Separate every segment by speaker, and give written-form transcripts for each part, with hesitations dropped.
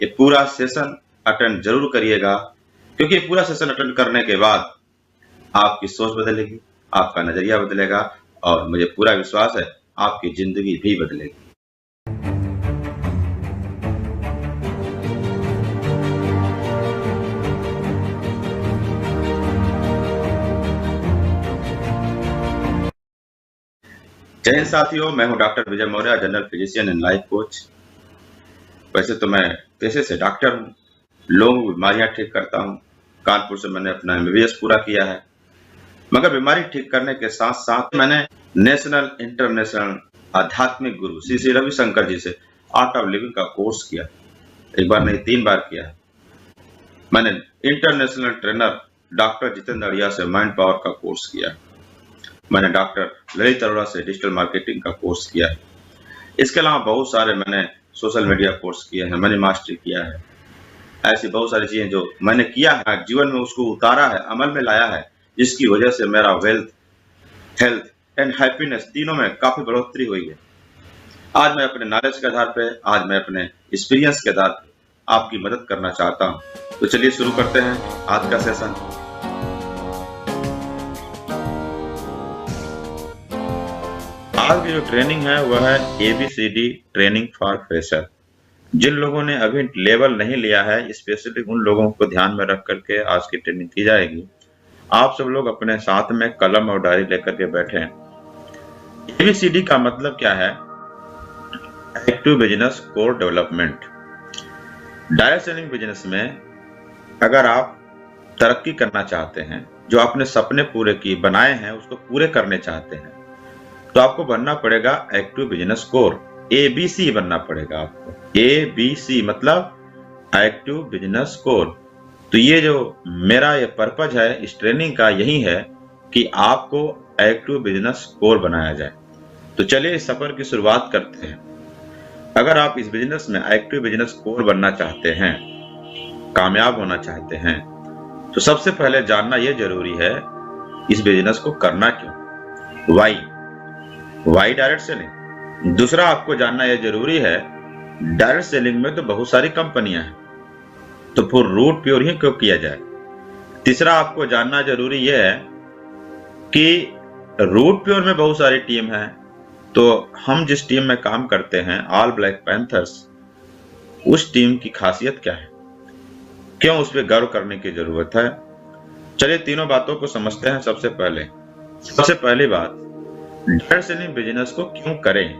Speaker 1: ये पूरा session attend जरूर करिएगा, क्योंकि ये पूरा सेशन अटेंड करने के बाद आपकी सोच बदलेगी, आपका नजरिया बदलेगा और मुझे पूरा विश्वास है आपकी जिंदगी भी बदलेगी। जय हिंद साथियों, मैं हूं doctor Vijay Maurya, general physician and life coach. वैसे तो मैं पेशे से डॉक्टर हूं, लोगों की बीमारियां ठीक करता हूं। कानपुर से मैंने अपना MBBS पूरा किया है, मगर बीमारी ठीक करने के साथ साथ मैंने नेशनल इंटरनेशनल आध्यात्मिक गुरु श्री श्री रविशंकर जी से आर्ट ऑफ लिविंग का कोर्स किया। एक बार नहीं, 3 बार किया है। मैंने इंटरनेशनल ट्रेनर डॉक्टर जितेंद्र अड़िया से माइंड पावर का कोर्स किया। मैंने डॉक्टर ललित अरोड़ा से डिजिटल मार्केटिंग का कोर्स किया है। इसके अलावा बहुत सारे मैंने सोशल मीडिया कोर्स किए हैं, मनी मास्टरी किया है। ऐसी बहुत सारी चीजें जो मैंने किया है, जीवन में उसको उतारा है, अमल में लाया है, जिसकी वजह से मेरा वेल्थ, हेल्थ एंड हैप्पीनेस तीनों में काफी बढ़ोतरी हुई है। आज मैं अपने नॉलेज के आधार पे, आज मैं अपने एक्सपीरियंस के आधार पे आपकी मदद करना चाहता हूँ। तो चलिए शुरू करते हैं आज का सेशन। आज की जो ट्रेनिंग है वह है ABCD ट्रेनिंग फॉर फ्रेशर। जिन लोगों ने अभी लेवल नहीं लिया है, स्पेशली उन लोगों को ध्यान में रख करके आज की ट्रेनिंग की जाएगी। आप सब लोग अपने साथ में कलम और डायरी लेकर के बैठे। ABCD का मतलब क्या है? Active business core development. Direct selling business में अगर आप तरक्की करना चाहते हैं, जो आपने सपने पूरे किए बनाए हैं उसको पूरे करने चाहते हैं, तो आपको बनना पड़ेगा एक्टिव बिजनेस कोर। ABC बनना पड़ेगा आपको। ABC मतलब एक्टिव बिजनेस कोर। तो ये जो मेरा ये पर्पज है इस ट्रेनिंग का, यही है कि आपको एक्टिव बिजनेस कोर बनाया जाए। तो चलिए इस सफर की शुरुआत करते हैं। अगर आप इस बिजनेस में एक्टिव बिजनेस कोर बनना चाहते हैं, कामयाब होना चाहते हैं, तो सबसे पहले जानना यह जरूरी है इस बिजनेस को करना क्यों। Why direct selling. दूसरा आपको जानना यह जरूरी है, डायरेक्ट सेलिंग में तो बहुत सारी कंपनियां हैं, तो फिर रूट प्योर ही क्यों किया जाए। तीसरा आपको जानना जरूरी यह है कि रूट प्योर में बहुत सारी टीम है, तो हम जिस टीम में काम करते हैं, ऑल ब्लैक पैंथर्स, उस टीम की खासियत क्या है, क्यों उस पर गर्व करने की जरूरत है। चलिए तीनों बातों को समझते हैं। सबसे पहली बात, डायरेक्ट सेलिंग बिजनेस को क्यों करें।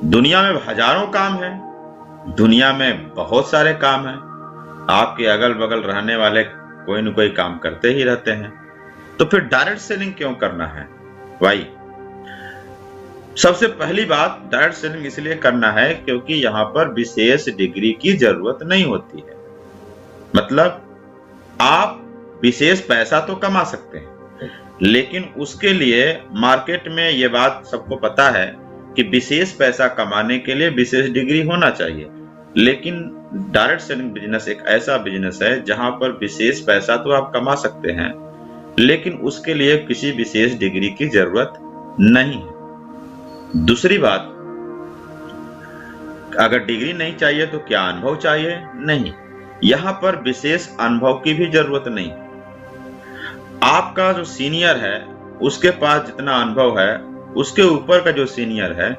Speaker 1: दुनिया में हजारों काम है, दुनिया में बहुत सारे काम हैं, आपके अगल बगल रहने वाले कोई न कोई काम करते ही रहते हैं, तो फिर डायरेक्ट सेलिंग क्यों करना है। वाई। सबसे पहली बात, डायरेक्ट सेलिंग इसलिए करना है क्योंकि यहां पर विशेष डिग्री की जरूरत नहीं होती है। मतलब आप विशेष पैसा तो कमा सकते हैं, लेकिन उसके लिए मार्केट में ये बात सबको पता है कि विशेष पैसा कमाने के लिए विशेष डिग्री होना चाहिए। लेकिन डायरेक्ट सेलिंग बिजनेस एक ऐसा बिजनेस है जहां पर विशेष पैसा तो आप कमा सकते हैं, लेकिन उसके लिए किसी विशेष डिग्री की जरूरत नहीं है। दूसरी बात, अगर डिग्री नहीं चाहिए तो क्या अनुभव चाहिए? नहीं, यहां पर विशेष अनुभव की भी जरूरत नहीं। आपका जो सीनियर है उसके पास जितना अनुभव है, उसके ऊपर का जो सीनियर है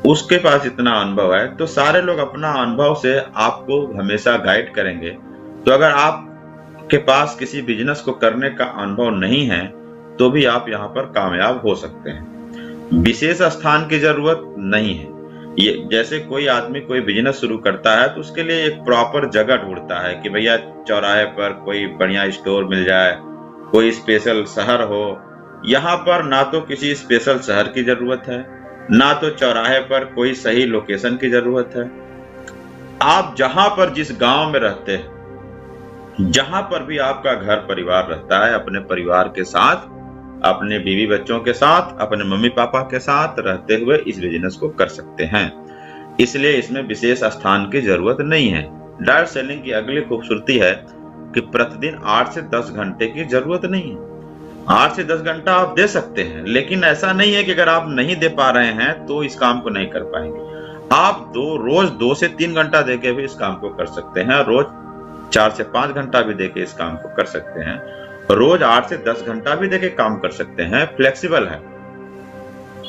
Speaker 1: उसके पास जितना अनुभव है, तो सारे लोग अपना अनुभव से आपको हमेशा गाइड करेंगे। तो अगर आपके पास किसी बिजनेस को करने का अनुभव नहीं है तो भी आप यहाँ पर कामयाब हो सकते हैं। विशेष स्थान की जरूरत नहीं है। ये जैसे कोई आदमी कोई बिजनेस शुरू करता है तो उसके लिए एक प्रॉपर जगह ढूंढता है कि भैया चौराहे पर कोई बढ़िया स्टोर मिल जाए, कोई स्पेशल शहर हो। यहाँ पर ना तो किसी स्पेशल शहर की जरूरत है, ना तो चौराहे पर कोई सही लोकेशन की जरूरत है। आप जहां पर जिस गांव में रहते हैं, जहां पर भी आपका घर परिवार रहता है, अपने परिवार के साथ, अपने बीवी बच्चों के साथ, अपने मम्मी पापा के साथ रहते हुए इस बिजनेस को कर सकते हैं। इसलिए इसमें विशेष स्थान की जरूरत नहीं है। डायरेक्ट सेलिंग की अगली खूबसूरती है कि प्रतिदिन 8 से 10 घंटे की जरूरत नहीं है। 8 से 10 घंटा आप दे सकते हैं, लेकिन ऐसा नहीं है कि अगर आप नहीं दे पा रहे हैं तो इस काम को नहीं कर पाएंगे। आप रोज 2 से 3 घंटा देके भी इस काम को कर सकते हैं, रोज 4 से 5 घंटा भी देके इस काम को कर सकते हैं, रोज 8 से 10 घंटा भी देके काम कर सकते हैं। फ्लेक्सिबल है,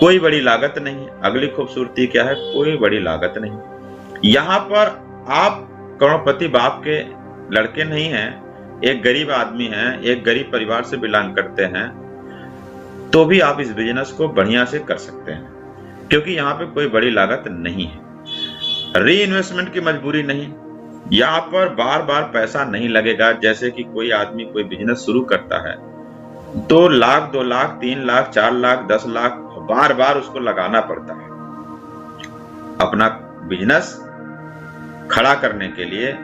Speaker 1: कोई बड़ी लागत नहीं। अगली खूबसूरती क्या है? कोई बड़ी लागत नहीं। यहाँ पर आप करोड़पति बाप के लड़के नहीं हैं, एक गरीब आदमी हैं, एक गरीब परिवार से बिलोंग करते हैं, तो भी आप इस बिजनेस को बढ़िया से कर सकते हैं, क्योंकि यहाँ पे कोई बड़ी लागत नहीं है। री इन्वेस्टमेंट की मजबूरी नहीं, यहाँ पर बार बार पैसा नहीं लगेगा। जैसे कि कोई आदमी कोई बिजनेस शुरू करता है तो लाख, 2 लाख, 3 लाख, 4 लाख, 10 लाख बार बार उसको लगाना पड़ता है अपना बिजनेस खड़ा करने के लिए।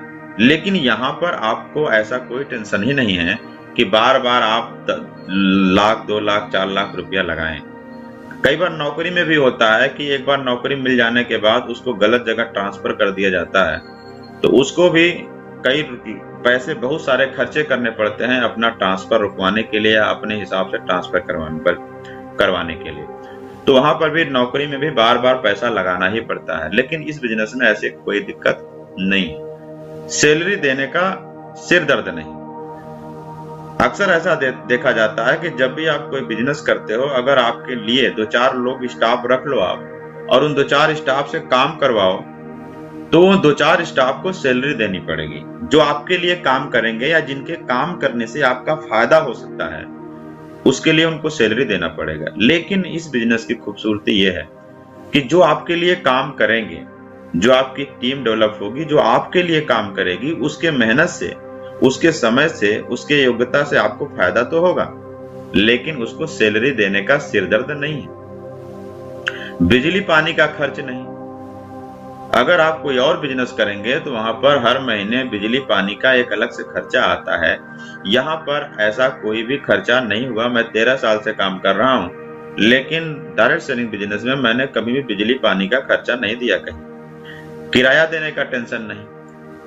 Speaker 1: लेकिन यहाँ पर आपको ऐसा कोई टेंशन ही नहीं है कि बार बार आप लाख, 2 लाख, 4 लाख रुपया लगाएं। कई बार नौकरी में भी होता है कि एक बार नौकरी मिल जाने के बाद उसको गलत जगह ट्रांसफर कर दिया जाता है, तो उसको भी कई पैसे, बहुत सारे खर्चे करने पड़ते हैं अपना ट्रांसफर रुकवाने के लिए या अपने हिसाब से ट्रांसफर करवाने के लिए। तो वहां पर भी नौकरी में भी बार बार पैसा लगाना ही पड़ता है। लेकिन इस बिजनेस में ऐसे कोई दिक्कत नहीं, सैलरी देने का सिर दर्द नहीं। अक्सर ऐसा देखा जाता है कि जब भी आप कोई बिजनेस करते हो, अगर आपके लिए 2-4 लोग स्टाफ रख लो आप और उन 2-4 स्टाफ से काम करवाओ, तो 2-4 स्टाफ को सैलरी देनी पड़ेगी, जो आपके लिए काम करेंगे या जिनके काम करने से आपका फायदा हो सकता है, उसके लिए उनको सैलरी देना पड़ेगा। लेकिन इस बिजनेस की खूबसूरती यह है कि जो आपके लिए काम करेंगे, जो आपकी टीम डेवलप होगी, जो आपके लिए काम करेगी, उसके मेहनत से, उसके समय से, उसके योग्यता से आपको फायदा तो होगा, लेकिन उसको सैलरी देने का सिरदर्द नहीं है। बिजली पानी का खर्च नहीं। अगर आप कोई और बिजनेस करेंगे तो वहां पर हर महीने बिजली पानी का एक अलग से खर्चा आता है। यहाँ पर ऐसा कोई भी खर्चा नहीं हुआ। मैं 13 साल से काम कर रहा हूँ, लेकिन डायरेक्ट सेलिंग बिजनेस में मैंने कभी भी बिजली पानी का खर्चा नहीं दिया कहीं। किराया देने का टेंशन नहीं,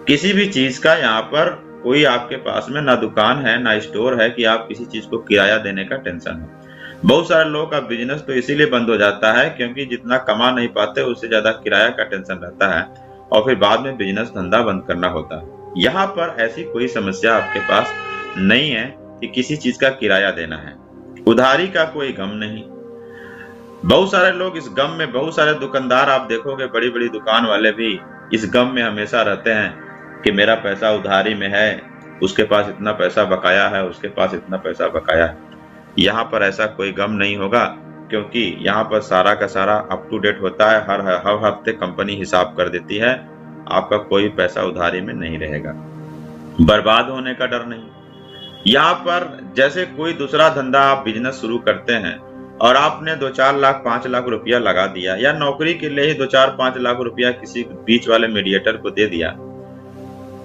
Speaker 1: किसी भी चीज का। यहाँ पर कोई आपके पास में ना दुकान है ना स्टोर है कि आप किसी चीज को किराया देने का टेंशन है। बहुत सारे लोगों का बिजनेस तो इसीलिए बंद हो जाता है क्योंकि जितना कमा नहीं पाते उससे ज्यादा किराया का टेंशन रहता है और फिर बाद में बिजनेस धंधा बंद करना होता है। यहाँ पर ऐसी कोई समस्या आपके पास नहीं है कि किसी चीज का किराया देना है। उधारी का कोई गम नहीं। बहुत सारे लोग इस गम में, बहुत सारे दुकानदार आप देखोगे, बड़ी बड़ी दुकान वाले भी इस गम में हमेशा रहते हैं कि मेरा पैसा उधारी में है, उसके पास इतना पैसा बकाया है, उसके पास इतना पैसा बकाया है। यहाँ पर ऐसा कोई गम नहीं होगा क्योंकि यहाँ पर सारा का सारा अप टू डेट होता है। हर हफ्ते कंपनी हिसाब कर देती है, आपका कोई पैसा उधारी में नहीं रहेगा। बर्बाद होने का डर नहीं। यहाँ पर जैसे कोई दूसरा धंधा आप बिजनेस शुरू करते हैं और आपने 2-4 लाख 5 लाख रुपया लगा दिया, या नौकरी के लिए ही 2-4-5 लाख रुपया किसी बीच वाले मीडिएटर को दे दिया,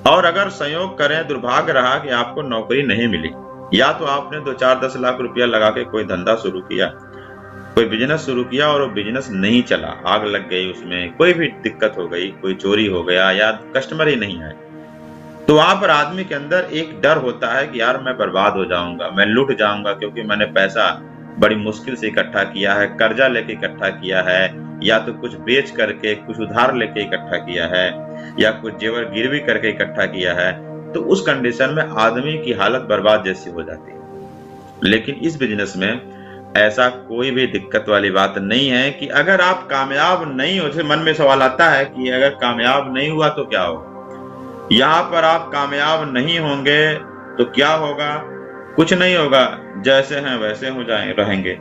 Speaker 1: और अगर संयोग करें, दुर्भाग्य रहा कि आपको नौकरी नहीं मिली, या तो आपने 2-4-10 लाख रुपया लगा के कोई धंधा शुरू किया, कोई बिजनेस शुरू किया और वो बिजनेस नहीं चला, आग लग गई, उसमें कोई भी दिक्कत हो गई, कोई चोरी हो गया या कस्टमर ही नहीं आए, तो वहां पर आदमी के अंदर एक डर होता है कि यार मैं बर्बाद हो जाऊंगा, मैं लुट जाऊंगा, क्योंकि मैंने पैसा बड़ी मुश्किल से इकट्ठा किया है, कर्जा लेके इकट्ठा किया है, या तो कुछ बेच करके, कुछ उधार लेके इकट्ठा किया है, या कुछ जेवर गिरवी करके इकट्ठा किया है। तो उस कंडीशन में आदमी की हालत बर्बाद जैसी हो जाती है। लेकिन इस बिजनेस में ऐसा कोई भी दिक्कत वाली बात नहीं है कि अगर आप कामयाब नहीं हो, जैसे मन में सवाल आता है कि अगर कामयाब नहीं हुआ तो क्या होगा। यहाँ पर आप कामयाब नहीं होंगे तो क्या होगा? कुछ नहीं होगा, जैसे हैं वैसे हो जाए रहेंगे।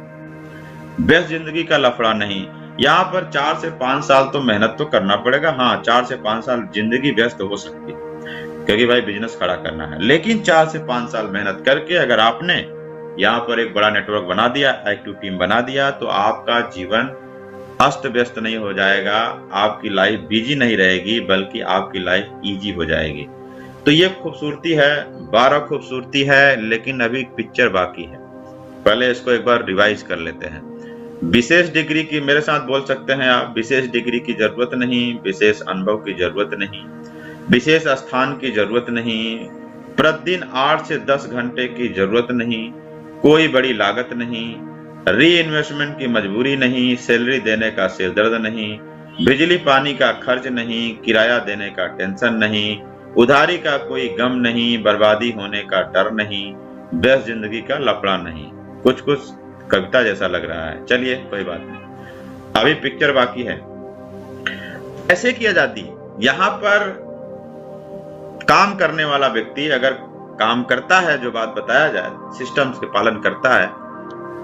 Speaker 1: व्यस्त जिंदगी का लफड़ा नहीं। यहाँ पर 4 से 5 साल तो मेहनत तो करना पड़ेगा। हाँ, 4 से 5 साल जिंदगी व्यस्त हो सकती है क्योंकि भाई बिजनेस खड़ा करना है, लेकिन 4 से 5 साल मेहनत करके अगर आपने यहाँ पर एक बड़ा नेटवर्क बना दिया, एक्टिव टीम बना दिया, तो आपका जीवन अस्त व्यस्त नहीं हो जाएगा, आपकी लाइफ बिजी नहीं रहेगी, बल्कि आपकी लाइफ इजी हो जाएगी। तो ये खूबसूरती है, 12 खूबसूरती है, लेकिन अभी पिक्चर बाकी है। पहले इसको एक बार रिवाइज कर लेते हैं। विशेष डिग्री की, मेरे साथ बोल सकते हैं आप, विशेष डिग्री की जरूरत नहीं, विशेष अनुभव की जरूरत नहीं, विशेष स्थान की जरूरत नहीं, प्रतिदिन 8 से 10 घंटे की जरूरत नहीं, कोई बड़ी लागत नहीं, री इन्वेस्टमेंट की मजबूरी नहीं, सैलरी देने का सिरदर्द नहीं, बिजली पानी का खर्च नहीं, किराया देने का टेंशन नहीं, उधारी का कोई गम नहीं, बर्बादी होने का डर नहीं, व्यस्त जिंदगी का लफड़ा नहीं। कुछ कुछ कविता जैसा लग रहा है। चलिए कोई बात नहीं, अभी पिक्चर बाकी है। ऐसे की आजादी, यहाँ पर काम करने वाला व्यक्ति अगर काम करता है, जो बात बताया जाए, सिस्टम्स के पालन करता है,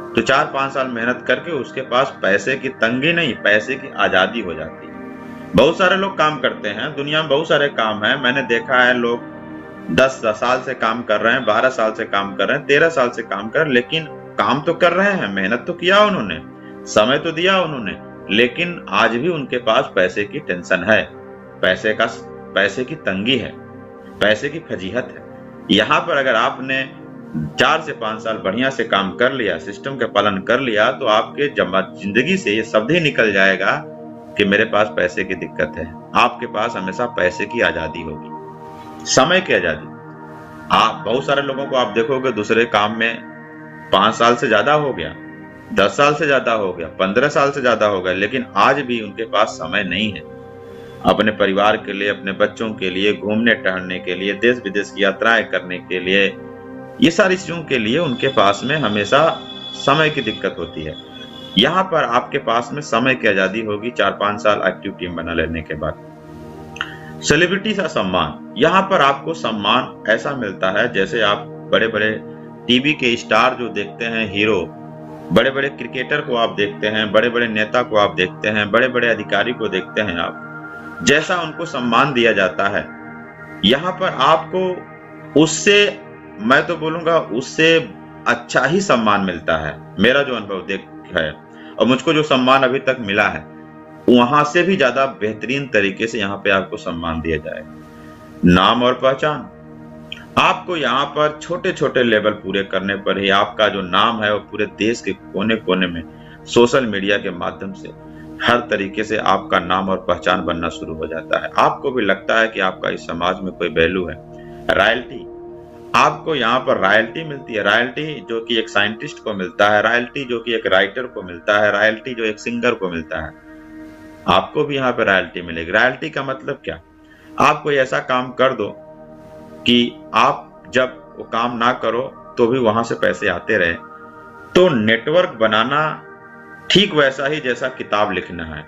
Speaker 1: तो 4-5 साल मेहनत करके उसके पास पैसे की तंगी नहीं, पैसे की आजादी हो जाती है। बहुत सारे लोग काम करते हैं, दुनिया में बहुत सारे काम है। मैंने देखा है लोग 10 साल से काम कर रहे हैं, 12 साल से काम कर रहे हैं, 13 साल से काम कर रहे हैं, लेकिन काम तो कर रहे हैं, मेहनत तो किया उन्होंने, समय तो दिया उन्होंने, लेकिन आज भी उनके पास पैसे की टेंशन है, पैसे की तंगी है, पैसे की फजीहत है। यहाँ पर अगर आपने 4 से 5 साल बढ़िया से काम कर लिया, सिस्टम का पालन कर लिया, तो आपके जिंदगी से ये शब्द ही निकल जाएगा कि मेरे पास पैसे की दिक्कत है। आपके पास हमेशा पैसे की आजादी होगी, समय की आजादी। आप बहुत सारे लोगों को आप देखोगे दूसरे काम में 5 साल से ज्यादा हो गया, 10 साल से ज्यादा हो गया, 15 साल से ज्यादा हो गया, लेकिन आज भी उनके पास समय नहीं है अपने परिवार के लिए, अपने बच्चों के लिए, घूमने टहलने के लिए, देश विदेश की यात्राएं करने के लिए, ये सारी चीजों के लिए उनके पास में हमेशा समय की दिक्कत होती है। यहाँ पर आपके पास में समय की आजादी होगी 4-5 साल एक्टिव टीम बना लेने के बाद। सेलिब्रिटी का सम्मान, यहाँ पर आपको सम्मान ऐसा मिलता है जैसे आप बड़े बड़े टीवी के स्टार जो देखते हैं, हीरो, बड़े बड़े क्रिकेटर को आप देखते हैं, बड़े बड़े नेता को आप देखते हैं, बड़े बड़े अधिकारी को देखते हैं आप, जैसा उनको सम्मान दिया जाता है, यहाँ पर आपको उससे, मैं तो बोलूंगा उससे अच्छा ही सम्मान मिलता है। मेरा जो अनुभव देख है और मुझको जो सम्मान अभी तक मिला है, वहां से भी ज्यादा बेहतरीन तरीके से यहाँ पे आपको सम्मान दिया जाएगा। नाम और पहचान, आपको यहाँ पर छोटे छोटे लेवल पूरे करने पर ही आपका जो नाम है वो पूरे देश के कोने कोने में सोशल मीडिया के माध्यम से हर तरीके से आपका नाम और पहचान बनना शुरू हो जाता है। आपको भी लगता है कि आपका इस समाज में कोई वैल्यू है। रॉयल्टी, आपको यहाँ पर रॉयल्टी मिलती है, रॉयल्टी जो कि एक साइंटिस्ट को मिलता है, रॉयल्टी जो कि एक राइटर को मिलता है, रॉयल्टी जो एक सिंगर को मिलता है, आपको भी यहाँ पे रॉयल्टी मिलेगी। रॉयल्टी का मतलब क्या? आप कोई ऐसा काम कर दो कि आप जब वो काम ना करो तो भी वहां से पैसे आते रहे। तो नेटवर्क बनाना ठीक वैसा ही जैसा किताब लिखना है।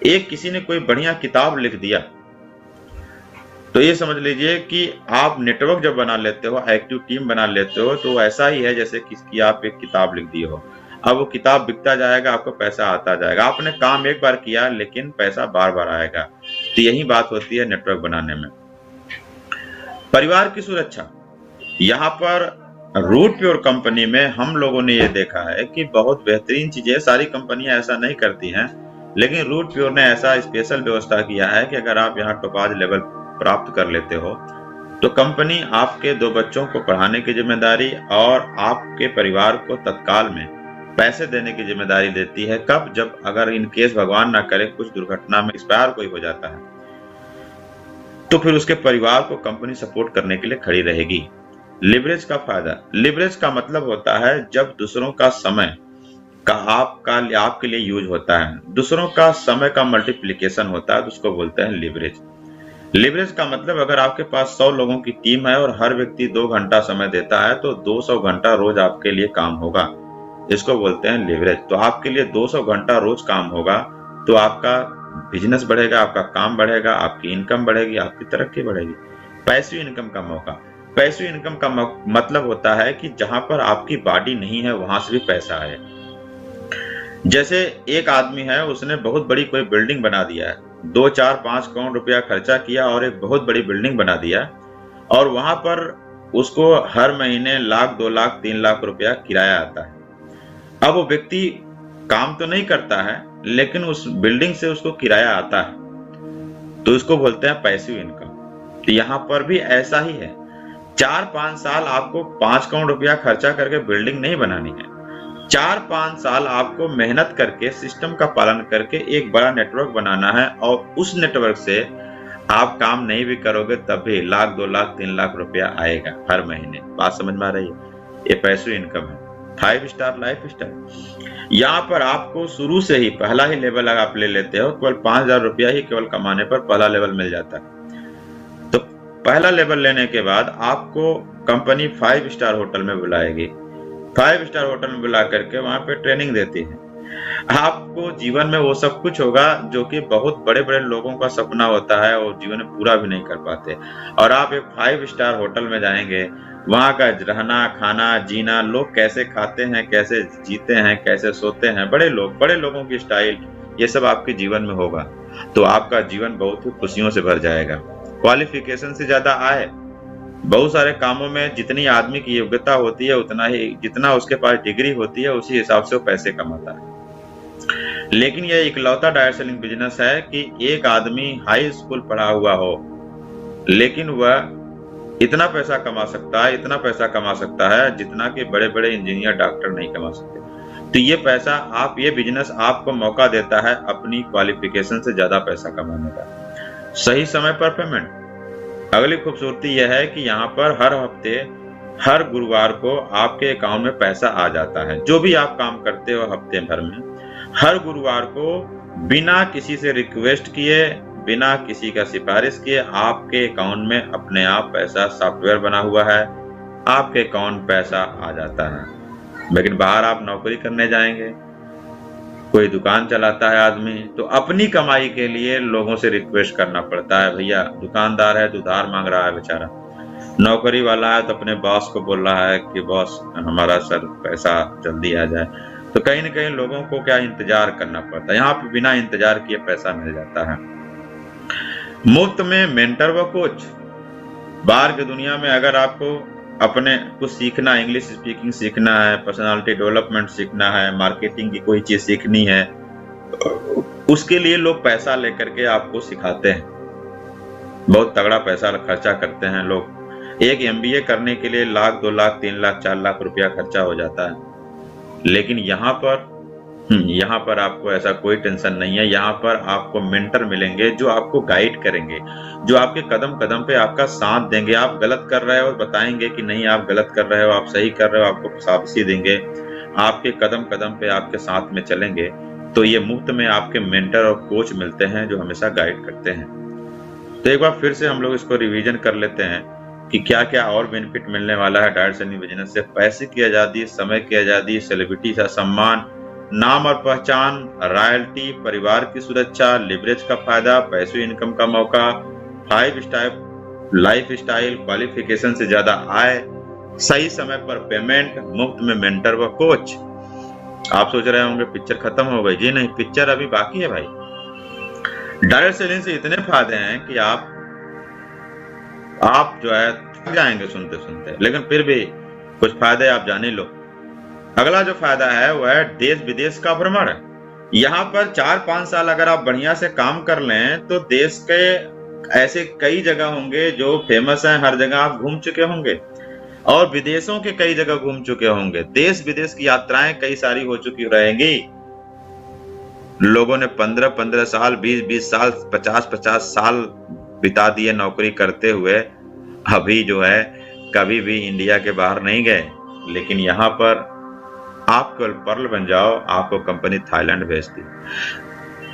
Speaker 1: एक किसी ने कोई बढ़िया किताब लिख दिया तो ये समझ लीजिए कि आप नेटवर्क जब बना लेते हो, एक्टिव टीम बना लेते हो, तो ऐसा ही है जैसे किसकी आप एक किताब लिख दिए हो। अब वो किताब बिकता जाएगा, आपको पैसा आता जाएगा। आपने काम एक बार किया लेकिन पैसा बार बार आएगा। तो यही बात होती है नेटवर्क बनाने में। परिवार की सुरक्षा, यहाँ पर रूट प्योर कंपनी में हम लोगों ने ये देखा है कि बहुत बेहतरीन चीजें, सारी कंपनियां ऐसा नहीं करती हैं, लेकिन रूट प्योर ने ऐसा स्पेशल व्यवस्था किया है कि अगर आप यहाँ टोपाज लेवल प्राप्त कर लेते हो तो कंपनी आपके 2 बच्चों को पढ़ाने की जिम्मेदारी और आपके परिवार को तत्काल में पैसे देने की जिम्मेदारी देती है। कब? जब अगर इन केस भगवान ना करे कुछ दुर्घटना में एक्सपायर कोई हो जाता है तो फिर उसके परिवार को कंपनी सपोर्ट करने के लिए खड़ी रहेगी। लिवरेज का फायदा, लिवरेज का मतलब होता है जब दूसरों का समय का आपके लिए यूज होता है, दूसरों का समय का मल्टीप्लिकेशन होता है, तो उसको बोलते हैं लिवरेज। लिवरेज का मतलब अगर आपके पास 100 लोगों की टीम है और हर व्यक्ति 2 घंटा समय देता है तो 200 घंटा रोज आपके लिए काम होगा, इसको बोलते हैं लिवरेज। तो आपके लिए 200 घंटा रोज काम होगा तो आपका बिजनेस बढ़ेगा, आपका काम बढ़ेगा, आपकी इनकम बढ़ेगी, आपकी तरक्की बढ़ेगी। पैसिव इनकम का मौका, पैसिव इनकम का मतलब होता है कि जहां पर आपकी बॉडी नहीं है वहां से भी पैसा आए। जैसे एक आदमी है, उसने बहुत बड़ी कोई बिल्डिंग बना दिया है, 2, 4, 5 करोड़ रुपया खर्चा किया और एक बहुत बड़ी बिल्डिंग बना दिया और वहां पर उसको हर महीने 1 लाख, 2 लाख, 3 लाख रुपया किराया आता है। अब वो व्यक्ति काम तो नहीं करता है लेकिन उस बिल्डिंग से उसको किराया आता है, तो इसको बोलते हैं पैसिव इनकम। तो यहाँ पर भी ऐसा ही है, 4-5 साल आपको 5 करोड़ रुपया खर्चा करके बिल्डिंग नहीं बनानी है, 4-5 साल आपको मेहनत करके सिस्टम का पालन करके एक बड़ा नेटवर्क बनाना है और उस नेटवर्क से आप काम नहीं भी करोगे तब भी 1 लाख, 2 लाख, 3 लाख रुपया आएगा हर महीने। बात समझ में आ रही है? ये पैसिव इनकम है। 5 स्टार लाइफ स्टाइल। यहाँ पर आपको शुरू से ही पहला ही लेवल अगर आप ले लेते हो, केवल 5,000 रुपया ही केवल कमाने पर पहला लेवल मिल जाता है। तो पहला लेवल लेने के बाद आपको कंपनी 5 स्टार होटल में बुलाएगी। 5 स्टार होटल में बुला करके वहां पे ट्रेनिंग देती है। आपको जीवन में वो सब कुछ होगा जो कि बहुत बड़े बड़े लोगों का सपना होता है और जीवन में पूरा भी नहीं कर पाते। और आप एक 5 स्टार होटल में जाएंगे, वहां का रहना, खाना, जीना, लोग कैसे खाते हैं, कैसे जीते हैं, कैसे सोते हैं, बड़े लोगों की स्टाइल, ये सब आपके जीवन में होगा। तो आपका जीवन बहुत ही खुशियों से भर जाएगा। क्वालिफिकेशन से ज्यादा आय, बहुत सारे कामों में जितनी आदमी की योग्यता होती है उतना ही, जितना उसके पास डिग्री होती है उसी हिसाब से वो पैसे कमाता है। लेकिन यह इकलौता डायरेक्ट सेलिंग बिजनेस है कि एक आदमी हाई स्कूल पढ़ा हुआ हो लेकिन वह इतना पैसा कमा सकता है, इतना पैसा कमा सकता है जितना कि बड़े बड़े इंजीनियर, डॉक्टर नहीं कमा सकते। तो ये पैसा ये बिजनेस आपको मौका देता है अपनी क्वालिफिकेशन से ज्यादा पैसा कमाने का। सही समय पर पेमेंट। अगली खूबसूरती यह है कि यहाँ पर हर हफ्ते, हर गुरुवार को आपके अकाउंट में पैसा आ जाता है। जो भी आप काम करते हो हफ्ते भर में, हर गुरुवार को बिना किसी से रिक्वेस्ट किए, बिना किसी का सिफारिश किए आपके अकाउंट में अपने आप पैसा, सॉफ्टवेयर बना हुआ है, आपके अकाउंट पैसा आ जाता है। लेकिन बाहर आप नौकरी करने जाएंगे, कोई दुकान चलाता है आदमी, तो अपनी कमाई के लिए लोगों से रिक्वेस्ट करना पड़ता है। भैया दुकानदार है तो उधार मांग रहा है बेचारा, नौकरी वाला है तो अपने बॉस को बोल रहा है कि बॉस हमारा सर पैसा जल्दी आ जाए। तो कहीं न कहीं लोगों को क्या इंतजार करना पड़ता है, यहाँ पे बिना इंतजार किए पैसा मिल जाता है। मुफ्त में मेंटर व कोच। बाहर की दुनिया में अगर आपको अपने कुछ सीखना, इंग्लिश स्पीकिंग सीखना है, पर्सनालिटी डेवलपमेंट सीखना है, मार्केटिंग की कोई चीज सीखनी है, उसके लिए लोग पैसा लेकर के आपको सिखाते हैं। बहुत तगड़ा पैसा खर्चा करते हैं लोग। एक MBA करने के लिए 1 लाख, 2 लाख, 3 लाख, 4 लाख रुपया खर्चा हो जाता है। लेकिन यहाँ पर आपको ऐसा कोई टेंशन नहीं है। यहाँ पर आपको मेंटर मिलेंगे जो आपको गाइड करेंगे, जो आपके कदम कदम पे आपका साथ देंगे। आप गलत कर रहे हो बताएंगे कि नहीं आप गलत कर रहे हो, आप सही कर रहे हो, आपको शाबाशी देंगे, आपके कदम कदम पे आपके साथ में चलेंगे। तो ये मुफ्त में आपके मेंटर और कोच मिलते हैं जो हमेशा गाइड करते हैं। तो एक बार फिर से हम लोग इसको रिवीजन कर लेते हैं कि क्या क्या और बेनिफिट मिलने वाला है डायरेक्ट सेलिंग बिजनेस से। पैसे की आजादी, समय की आजादी, सेलिब्रिटी का सम्मान, नाम और पहचान, रॉयल्टी, परिवार की सुरक्षा, लिवरेज का फायदा, पैसिव इनकम का मौका, 5 स्टार लाइफ स्टाइल, क्वालिफिकेशन से ज्यादा आय, सही समय पर पेमेंट, मुफ्त में मेंटर व कोच। आप सोच रहे होंगे पिक्चर खत्म हो गई। जी नहीं, पिक्चर अभी बाकी है भाई। डायरेक्ट सेलिंग से इतने फायदे हैं कि आप जो है थक जाएंगे सुनते सुनते, लेकिन फिर भी कुछ फायदे आप जान ही लो। अगला जो फायदा है वह है देश विदेश का भ्रमण। यहाँ पर 4-5 साल अगर आप बढ़िया से काम कर लें तो देश के ऐसे कई जगह होंगे जो फेमस हैं, हर जगह आप घूम चुके होंगे, और विदेशों के कई जगह घूम चुके होंगे। देश विदेश की यात्राएं कई सारी हो चुकी रहेंगी। लोगों ने 15-15 साल, 20-20 साल, 50-50 साल बिता दिए नौकरी करते हुए, अभी जो है कभी भी इंडिया के बाहर नहीं गए। लेकिन यहाँ पर आप केवल पर्ल बन जाओ, आपको कंपनी थाईलैंड भेजती,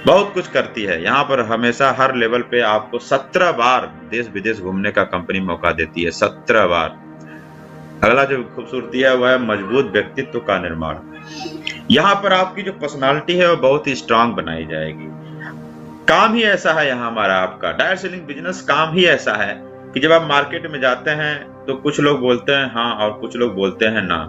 Speaker 1: बहुत कुछ करती है। यहाँ पर हमेशा हर लेवल पे आपको 17 बार देश विदेश घूमने का कंपनी मौका देती है, 17 बार। अगला जो खूबसूरती है वह है मजबूत व्यक्तित्व का निर्माण। यहाँ पर आपकी जो पर्सनालिटी है वो बहुत ही स्ट्रांग बनाई जाएगी। काम ही ऐसा है यहाँ हमारा, आपका डायरेक्ट सेलिंग बिजनेस काम ही ऐसा है कि जब आप मार्केट में जाते हैं तो कुछ लोग बोलते हैं हाँ और कुछ लोग बोलते हैं ना।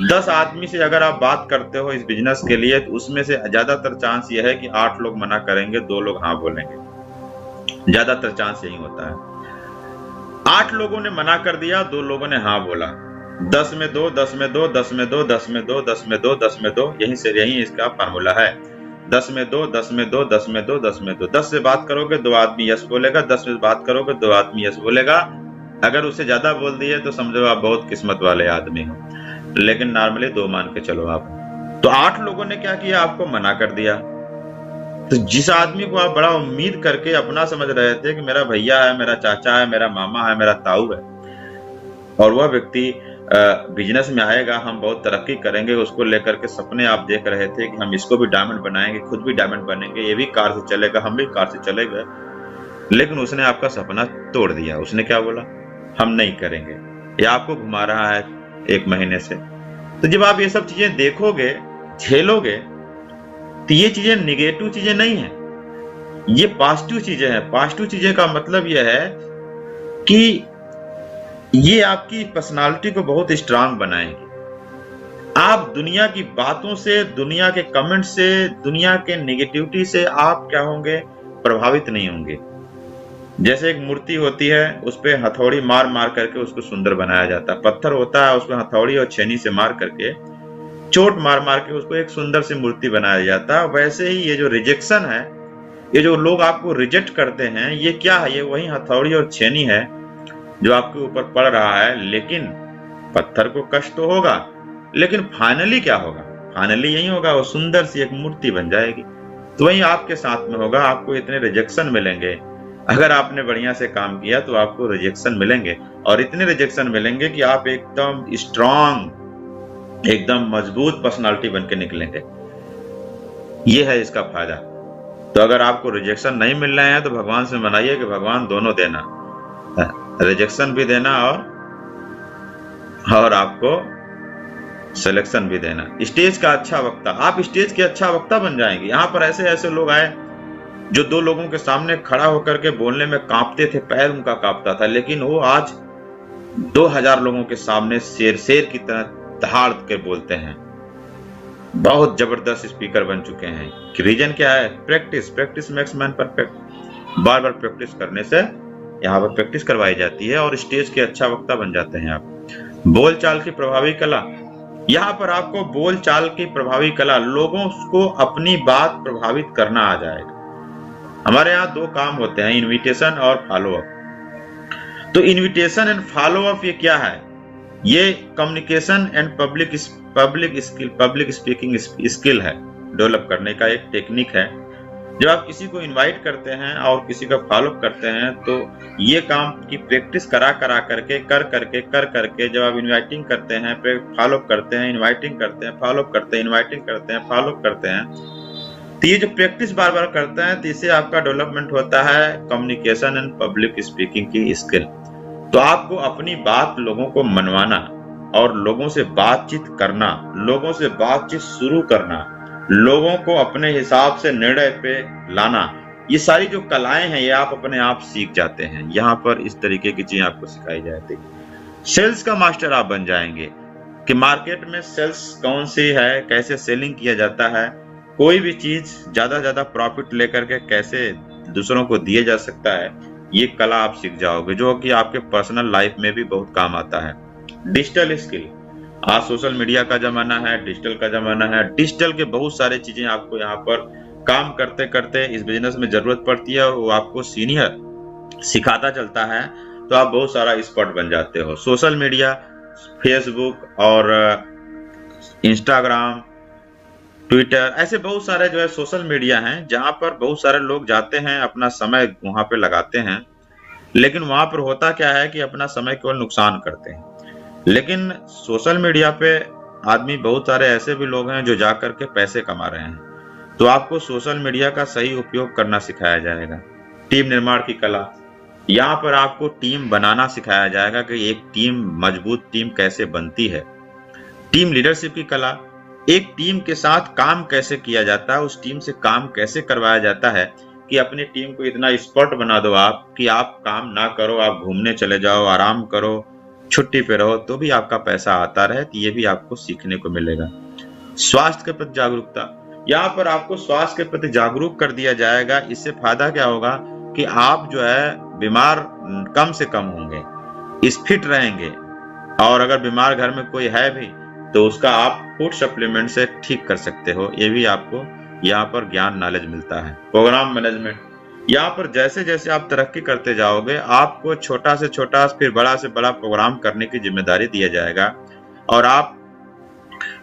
Speaker 1: 10 आदमी से अगर आप बात करते हो इस बिजनेस के लिए तो उसमें से ज्यादातर चांस ये है कि 8 लोग मना करेंगे, 2 लोग हाँ बोलेंगे। ज्यादातर चांस यही होता है। 8 लोगों ने मना कर दिया, 2 लोगों ने हाँ बोला। 10 में 2, 10 में 2, 10 में 2, 10 में 2, 10 में 2, 10 में 2, यही इसका फार्मूला है। 10 में 2, 10 में 2, 10 में 2, 10 में 2। 10 से बात करोगे 2 आदमी यस बोलेगा, 10 से बात करोगे 2 आदमी यस बोलेगा। अगर उससे ज्यादा बोल दिए तो समझो आप बहुत किस्मत वाले आदमी हो, लेकिन नॉर्मली 2 मान के चलो आप। तो 8 लोगों ने क्या किया, आपको मना कर दिया। तो जिस आदमी को आप बड़ा उम्मीद करके अपना समझ रहे थे कि मेरा भैया है, मेरा चाचा है, मेरा मामा है, मेरा ताऊ है, और वह व्यक्ति बिजनेस में आएगा, हम बहुत तरक्की करेंगे, उसको लेकर के सपने आप देख रहे थे कि हम इसको भी डायमंड बनाएंगे, खुद भी डायमंड बनेंगे, ये भी कार से चलेगा, हम भी कार से चलेंगे, लेकिन उसने आपका सपना तोड़ दिया। उसने क्या बोला, हम नहीं करेंगे। ये आपको घुमा रहा है 1 महीने से। तो जब आप ये सब चीजें देखोगे, झेलोगे, तो ये चीजें निगेटिव चीजें नहीं है, ये पॉजिटिव चीजें हैं। पॉजिटिव चीजें का मतलब यह है कि ये आपकी पर्सनालिटी को बहुत स्ट्रांग बनाएंगे। आप दुनिया की बातों से, दुनिया के कमेंट से, दुनिया के नेगेटिविटी से आप क्या होंगे, प्रभावित नहीं होंगे। जैसे एक मूर्ति होती है, उस पे हथौड़ी मार मार करके उसको सुंदर बनाया जाता है। पत्थर होता है, उसको हथौड़ी और छेनी से मार करके, चोट मार मार के उसको एक सुंदर सी मूर्ति बनाया जाता है। वैसे ही ये जो रिजेक्शन है, ये जो लोग आपको रिजेक्ट करते हैं, ये क्या है, ये वही हथौड़ी और छेनी है जो आपके ऊपर पड़ रहा है। लेकिन पत्थर को कष्ट तो होगा, लेकिन फाइनली क्या होगा, फाइनली यही होगा, वो सुंदर सी एक मूर्ति बन जाएगी। तो वही आपके साथ में होगा, आपको इतने रिजेक्शन मिलेंगे। अगर आपने बढ़िया से काम किया तो आपको रिजेक्शन मिलेंगे, और इतने रिजेक्शन मिलेंगे कि आप एकदम स्ट्रांग, एकदम मजबूत पर्सनालिटी बन के निकलेंगे। ये है इसका फायदा। तो अगर आपको रिजेक्शन नहीं मिल रहे हैं तो भगवान से मनाइए कि भगवान दोनों देना, रिजेक्शन भी देना और आपको सिलेक्शन भी देना। स्टेज का अच्छा वक्ता, आप स्टेज के अच्छा वक्ता बन जाएंगे। यहाँ पर ऐसे ऐसे लोग आए जो 2 लोगों के सामने खड़ा होकर के बोलने में कांपते थे, पैर उनका कांपता था, लेकिन वो आज 2000 लोगों के सामने शेर की तरह दहाड़ के बोलते हैं। बहुत जबरदस्त स्पीकर बन चुके हैं। रीजन क्या है, प्रैक्टिस मेक्स मैन परफेक्ट। बार बार प्रैक्टिस करने से यहाँ पर प्रैक्टिस करवाई जाती है और स्टेज के अच्छा वक्ता बन जाते हैं आप। बोलचाल की प्रभावी कला, यहाँ पर आपको बोलचाल की प्रभावी कला, लोगों को अपनी बात प्रभावित करना आ जाएगा। हमारे यहाँ 2 काम होते हैं, इनविटेशन और फॉलोअप। तो इनविटेशन एंड फॉलोअप ये क्या है, ये communication and public speaking skill है, डेवलप करने का एक टेक्निक है। जब आप किसी को इनवाइट करते हैं और किसी का फॉलोअप करते हैं, तो ये काम की प्रैक्टिस करा करके जब आप इनवाइटिंग करते हैं, फॉलोअप करते हैं, इनवाइटिंग करते हैं, फॉलोअप करते हैं, इनवाइटिंग करते हैं, फॉलोअप करते हैं, तो ये जो प्रैक्टिस बार बार करते हैं, तो इससे आपका डेवलपमेंट होता है कम्युनिकेशन एंड पब्लिक स्पीकिंग की स्किल। तो आपको अपनी बात लोगों को मनवाना और लोगों से बातचीत करना, लोगों से बातचीत शुरू करना, लोगों को अपने हिसाब से निर्णय पे लाना, ये सारी जो कलाएं हैं ये आप अपने आप सीख जाते हैं। यहाँ पर इस तरीके की चीजें आपको सिखाई जाती है। सेल्स का मास्टर आप बन जाएंगे कि मार्केट में सेल्स कौन सी है, कैसे सेलिंग किया जाता है, कोई भी चीज ज्यादा प्रॉफिट लेकर के कैसे दूसरों को दिया जा सकता है, ये कला आप सीख जाओगे, जो कि आपके पर्सनल लाइफ में भी बहुत काम आता है। डिजिटल स्किल, आज सोशल मीडिया का जमाना है, डिजिटल का जमाना है। डिजिटल के बहुत सारे चीजें आपको यहाँ पर काम करते करते इस बिजनेस में जरूरत पड़ती है, वो आपको सीनियर सिखाता चलता है, तो आप बहुत सारा एक्सपर्ट बन जाते हो। सोशल मीडिया, फेसबुक और इंस्टाग्राम, ट्विटर, ऐसे बहुत सारे जो है सोशल मीडिया हैं, जहां पर बहुत सारे लोग जाते हैं, अपना समय वहां पे लगाते हैं, लेकिन वहां पर होता क्या है कि अपना समय केवल नुकसान करते हैं। लेकिन सोशल मीडिया पे आदमी, बहुत सारे ऐसे भी लोग हैं जो जाकर के पैसे कमा रहे हैं। तो आपको सोशल मीडिया का सही उपयोग करना सिखाया जाएगा। टीम निर्माण की कला, यहाँ पर आपको टीम बनाना सिखाया जाएगा कि एक टीम, मजबूत टीम कैसे बनती है। टीम लीडरशिप की कला, एक टीम के साथ काम कैसे किया जाता है, उस टीम से काम कैसे करवाया जाता है कि अपनी टीम को इतना एक्सपर्ट बना दो आप कि आप काम ना करो, आप घूमने चले जाओ, आराम करो, छुट्टी पे रहो, तो भी आपका पैसा आता रहे। तो ये भी आपको सीखने को मिलेगा। स्वास्थ्य के प्रति जागरूकता, यहाँ पर आपको स्वास्थ्य के प्रति जागरूक कर दिया जाएगा। इससे फायदा क्या होगा कि आप जो है बीमार कम से कम होंगे, फिट रहेंगे, और अगर बीमार घर में कोई है भी तो उसका आप फूड सप्लीमेंट से ठीक कर सकते हो। ये भी आपको यहाँ पर ज्ञान, नॉलेज मिलता है। प्रोग्राम मैनेजमेंट, यहाँ पर जैसे जैसे आप तरक्की करते जाओगे, आपको छोटा से छोटा फिर बड़ा से बड़ा प्रोग्राम करने की जिम्मेदारी दिया जाएगा, और आप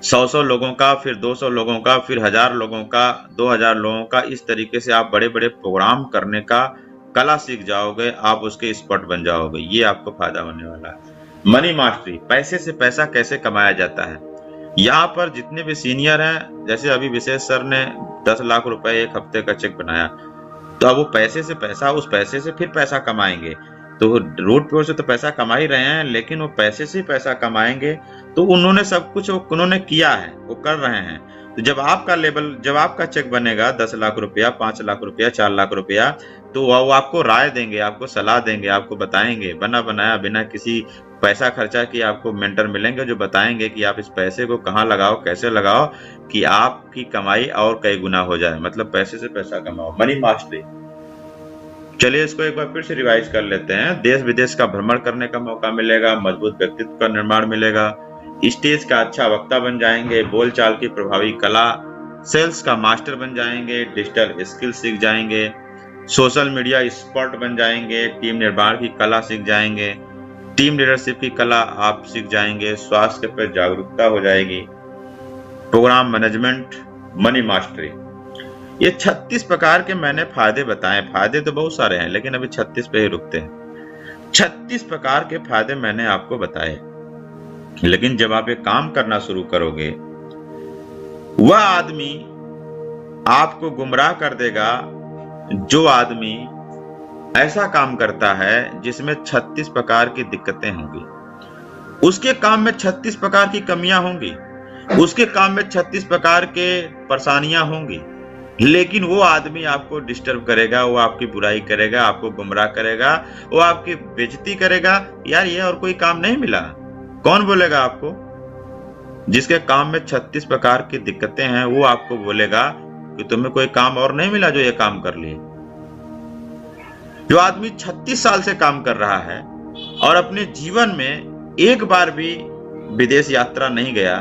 Speaker 1: 100 लोगों का, फिर 200 लोगों का, फिर 1000 लोगों का, 2000 लोगों का, इस तरीके से आप बड़े बड़े प्रोग्राम करने का कला सीख जाओगे, आप उसके एक्सपर्ट बन जाओगे। ये आपको फायदा होने वाला है। मनी मास्टरी, पैसे से पैसा कैसे कमाया जाता है। यहाँ पर जितने भी सीनियर हैं, जैसे अभी विशेष सर ने 10 लाख रुपए एक हफ्ते का चेक बनाया, तो अब वो पैसे से पैसा, उस पैसे से फिर पैसा कमाएंगे। तो रूट प्योर से तो पैसा कमा ही रहे हैं, लेकिन वो पैसे से पैसा कमाएंगे। तो उन्होंने सब कुछ उन्होंने किया है, वो कर रहे हैं। तो जब आपका चेक बनेगा 10 लाख रुपया, 5 लाख रुपया, 4 लाख रुपया, तो वो आपको राय देंगे, आपको सलाह देंगे, आपको बताएंगे, बना बनाया बिना किसी पैसा खर्चा किए आपको मेंटर मिलेंगे जो बताएंगे कि आप इस पैसे को कहाँ लगाओ, कैसे लगाओ कि आपकी कमाई और कई गुना हो जाए। मतलब पैसे से पैसा कमाओ, मनी मास्टरी। चलिए इसको एक बार फिर से रिवाइज कर लेते हैं। देश विदेश का भ्रमण करने का मौका मिलेगा, मजबूत व्यक्तित्व का निर्माण मिलेगा, स्टेज का अच्छा वक्ता बन जाएंगे, बोलचाल की प्रभावी कला, सेल्स का मास्टर बन जाएंगे, डिजिटल स्किल सीख जाएंगे, सोशल मीडिया एक्सपर्ट बन जाएंगे, टीम निर्माण की कला सीख जाएंगे, टीम लीडरशिप की कला आप सीख जाएंगे, स्वास्थ्य पर जागरूकता हो जाएगी, प्रोग्राम मैनेजमेंट, मनी मास्टरी। ये 36 प्रकार के मैंने फायदे बताए। फायदे तो बहुत सारे हैं, लेकिन अभी 36 पे ही रुकते हैं। 36 प्रकार के फायदे मैंने आपको बताए, लेकिन जब आप ये काम करना शुरू करोगे, वह आदमी आपको गुमराह कर देगा जो आदमी ऐसा काम करता है जिसमें 36 प्रकार की दिक्कतें होंगी। उसके काम में 36 प्रकार की कमियां होंगी, उसके काम में 36 प्रकार के परेशानियां होंगी, लेकिन वो आदमी आपको डिस्टर्ब करेगा, वो आपकी बुराई करेगा, आपको गुमराह करेगा, वो आपकी बेइज्जती करेगा। यार ये और कोई काम नहीं मिला। कौन बोलेगा आपको? जिसके काम में 36 प्रकार की दिक्कतें हैं, वो आपको बोलेगा कि तुम्हें कोई काम और नहीं मिला जो ये काम कर लिए। जो आदमी 36 साल से काम कर रहा है और अपने जीवन में एक बार भी विदेश यात्रा नहीं गया,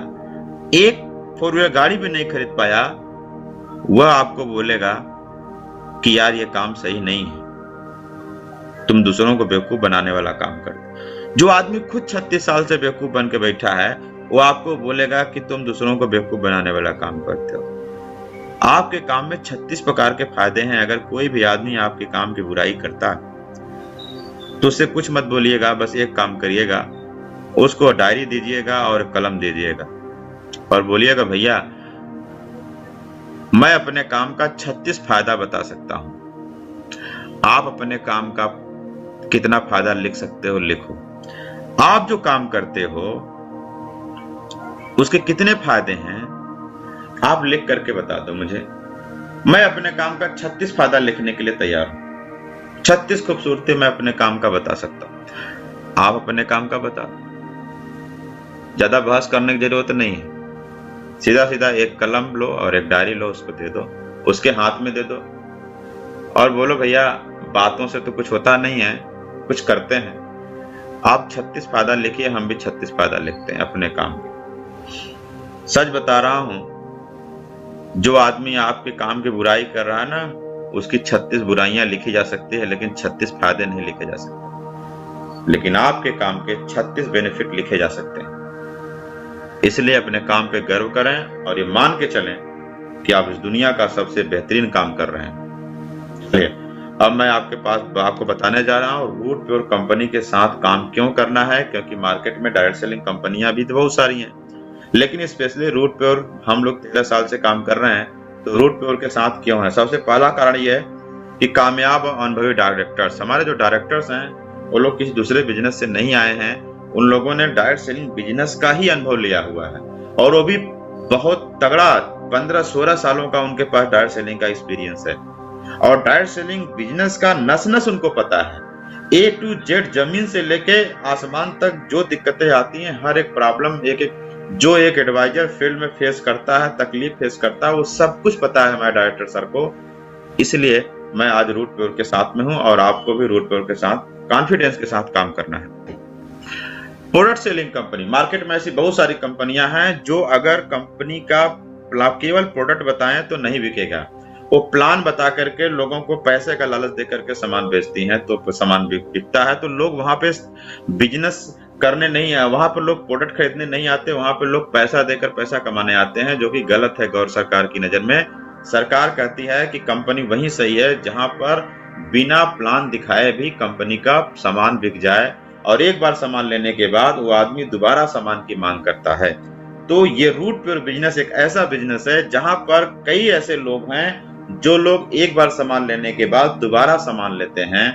Speaker 1: एक 4 व्हीलर गाड़ी भी नहीं खरीद पाया, वह आपको बोलेगा कि यार ये काम सही नहीं है, तुम दूसरों को बेवकूफ बनाने वाला काम करो। जो आदमी खुद 36 साल से बेवकूफ बन के बैठा है, वो आपको बोलेगा कि तुम दूसरों को बेवकूफ बनाने वाला काम करते हो। आपके काम में 36 प्रकार के फायदे हैं। अगर कोई भी आदमी आपके काम की बुराई करता है तो उससे कुछ मत बोलिएगा, बस एक काम करिएगा, उसको डायरी दीजिएगा और कलम दे दीजिएगा और बोलिएगा भैया मैं अपने काम का 36 फायदा बता सकता हूं। आप अपने काम का कितना फायदा लिख सकते हो लिखो। आप जो काम करते हो उसके कितने फायदे हैं आप लिख करके बता दो मुझे। मैं अपने काम का 36 फायदा लिखने के लिए तैयार हूं। 36 खूबसूरती मैं अपने काम का बता सकता हूं। आप अपने काम का बता दो। ज्यादा बहस करने की जरूरत नहीं है। सीधा सीधा एक कलम लो और एक डायरी लो, उसको दे दो, उसके हाथ में दे दो और बोलो भैया बातों से तो कुछ होता नहीं है, कुछ करते हैं। आप 36 फायदा लिखिए, हम भी 36 फायदा लिखते हैं अपने काम के। सच बता रहा हूं, जो आदमी आपके काम की बुराई कर रहा है ना, उसकी 36 बुराइयां लिखी जा सकती है, लेकिन 36 फायदे नहीं लिखे जा सकते। लेकिन आपके काम के 36 बेनिफिट लिखे जा सकते हैं। इसलिए अपने काम पे गर्व करें और ये मान के चलें कि आप इस दुनिया का सबसे बेहतरीन काम कर रहे हैं। चलिए अब मैं आपको बताने जा रहा हूँ रूट प्योर कंपनी के साथ काम क्यों करना है। क्योंकि मार्केट में डायरेक्ट सेलिंग कंपनियां भी तो बहुत सारी हैं, लेकिन स्पेशली रूट प्योर हम लोग 13 साल से काम कर रहे हैं, तो रूट प्योर के साथ क्यों है। सबसे पहला कारण यह है कि कामयाब और अनुभवी डायरेक्टर्स, हमारे जो डायरेक्टर्स हैं वो लोग किसी दूसरे बिजनेस से नहीं आए हैं, उन लोगों ने डायरेक्ट सेलिंग बिजनेस का ही अनुभव लिया हुआ है और वो भी बहुत तगड़ा। 15-16 सालों का उनके पास डायरेक्ट सेलिंग का एक्सपीरियंस है और डायरेक्ट सेलिंग बिजनेस का नस नस उनको पता है। A to Z, जमीन से लेके आसमान तक जो दिक्कतें आती हैं, हर एक प्रॉब्लम जो एक एडवाइजर फील्ड में फेस करता है, तकलीफ फेस करता है, वो सब कुछ पता है हमारे डायरेक्टर सर को। इसलिए मैं आज रूट प्योर के साथ में हूं और आपको भी रूट प्योर के साथ कॉन्फिडेंस के साथ काम करना है। प्रोडक्ट सेलिंग कंपनी, मार्केट में ऐसी बहुत सारी कंपनियां हैं जो अगर कंपनी का केवल प्रोडक्ट बताएं तो नहीं बिकेगा, वो प्लान बता करके लोगों को पैसे का लालच दे करके सामान बेचती हैं, तो सामान बिकता है। तो लोग वहां पे बिजनेस करने नहीं है, वहां पर लोग प्रोडक्ट खरीदने नहीं आते, वहां पर लोग पैसा देकर पैसा कमाने आते हैं, जो कि गलत है। गौर सरकार की नजर में सरकार कहती है कि कंपनी वहीं सही है जहां पर बिना प्लान दिखाए भी कंपनी का सामान बिक जाए और एक बार सामान लेने के बाद वो आदमी दोबारा सामान की मांग करता है। तो ये रूट प्योर बिजनेस एक ऐसा बिजनेस है जहां पर कई ऐसे लोग हैं जो लोग एक बार सामान लेने के बाद दोबारा सामान लेते हैं,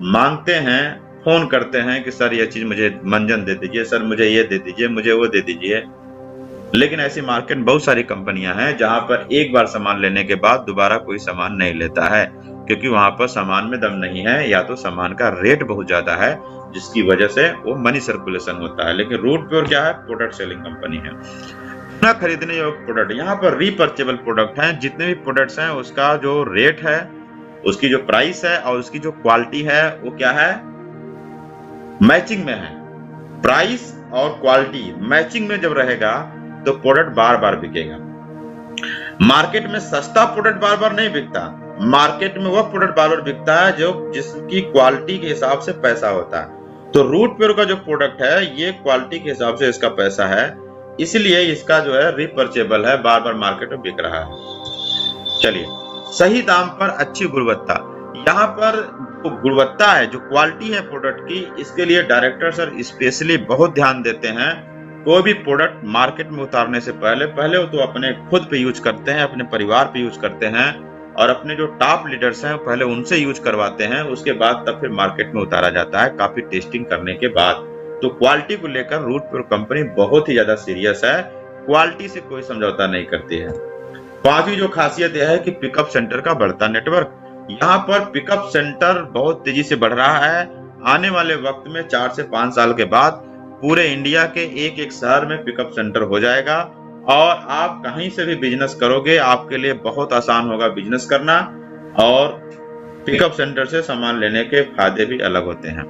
Speaker 1: मांगते हैं, फोन करते हैं कि सर ये चीज मुझे मंजन दे दीजिए, सर मुझे ये दे दीजिए, मुझे वो दे दीजिए। लेकिन ऐसी मार्केट में बहुत सारी कंपनियां हैं जहां पर एक बार सामान लेने के बाद दोबारा कोई सामान नहीं लेता है, क्योंकि वहां पर सामान में दम नहीं है या तो सामान का रेट बहुत ज्यादा है, जिसकी वजह से वो मनी सर्कुलेशन होता है। लेकिन रूट प्योर क्या है? प्रोडक्ट सेलिंग कंपनी है, ना खरीदने योग्य प्रोडक्ट। यहाँ पर रीपर्चेबल प्रोडक्ट हैं, जितने भी प्रोडक्ट्स हैं उसका जो रेट है, उसकी जो प्राइस है और उसकी जो क्वालिटी है वो क्या है? मैचिंग में है। प्राइस और क्वालिटी मैचिंग में जब रहेगा तो प्रोडक्ट बार बार बिकेगा। मार्केट में सस्ता प्रोडक्ट बार बार नहीं बिकता, मार्केट में वह प्रोडक्ट बार बार बिकता है जो जिसकी क्वालिटी के हिसाब से पैसा होता है। तो रूट प्योर का जो प्रोडक्ट है ये क्वालिटी के हिसाब से इसका पैसा है, इसलिए इसका जो है रिपर्चेबल है, बार बार मार्केट में बिक रहा है। चलिए, सही दाम पर अच्छी गुणवत्ता। यहाँ पर जो गुणवत्ता है, जो क्वालिटी है प्रोडक्ट की, इसके लिए डायरेक्टर सर स्पेशली बहुत ध्यान देते हैं। कोई भी प्रोडक्ट मार्केट में उतारने से पहले वो तो अपने खुद पे यूज करते हैं, अपने परिवार पे यूज करते हैं और अपने जो टॉप लीडर्स हैं पहले उनसे यूज करवाते हैं, उसके बाद तब फिर मार्केट में उतारा जाता है काफी टेस्टिंग करने के बाद। तो क्वालिटी को लेकर रूट प्योर कंपनी बहुत ही ज्यादा सीरियस है, क्वालिटी से कोई समझौता नहीं करती है। पांचवी जो खासियत यह है कि पिकअप सेंटर का बढ़ता नेटवर्क। यहाँ पर पिकअप सेंटर बहुत तेजी से बढ़ रहा है। आने वाले वक्त में 4 से 5 साल के बाद पूरे इंडिया के एक एक शहर में पिकअप सेंटर हो जाएगा और आप कहीं से भी बिजनेस करोगे, आपके लिए बहुत आसान होगा बिजनेस करना। और पिकअप सेंटर से सामान लेने के फायदे भी अलग होते हैं।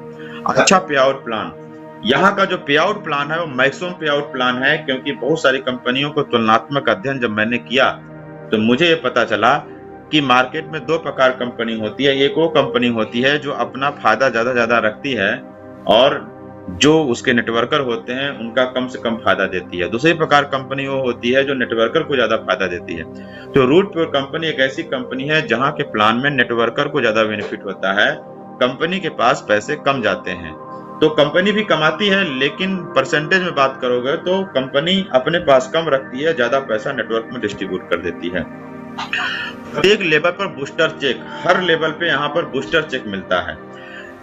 Speaker 1: अच्छा पे आउट प्लान, यहाँ का जो पे आउट प्लान है वो मैक्सिमम पे आउट प्लान है, क्योंकि बहुत सारी कंपनियों को तुलनात्मक अध्ययन जब मैंने किया तो मुझे ये पता चला कि मार्केट में 2 प्रकार कंपनी होती है। एक वो कंपनी होती है जो अपना फायदा ज्यादा रखती है और जो उसके नेटवर्कर होते हैं उनका कम से कम फायदा देती है। दूसरी प्रकार कंपनी वो होती है जो नेटवर्कर को ज्यादा फायदा देती है। तो रूट प्योर कंपनी एक ऐसी कंपनी है जहां के प्लान में नेटवर्कर को ज्यादा बेनिफिट होता है, कंपनी के पास पैसे कम जाते हैं। तो कंपनी भी कमाती है, लेकिन परसेंटेज में बात करोगे तो कंपनी अपने पास कम रखती है, ज्यादा पैसा नेटवर्क में डिस्ट्रीब्यूट कर देती है। एक लेवल पर बूस्टर चेक, हर लेवल पे यहाँ पर बूस्टर चेक मिलता है।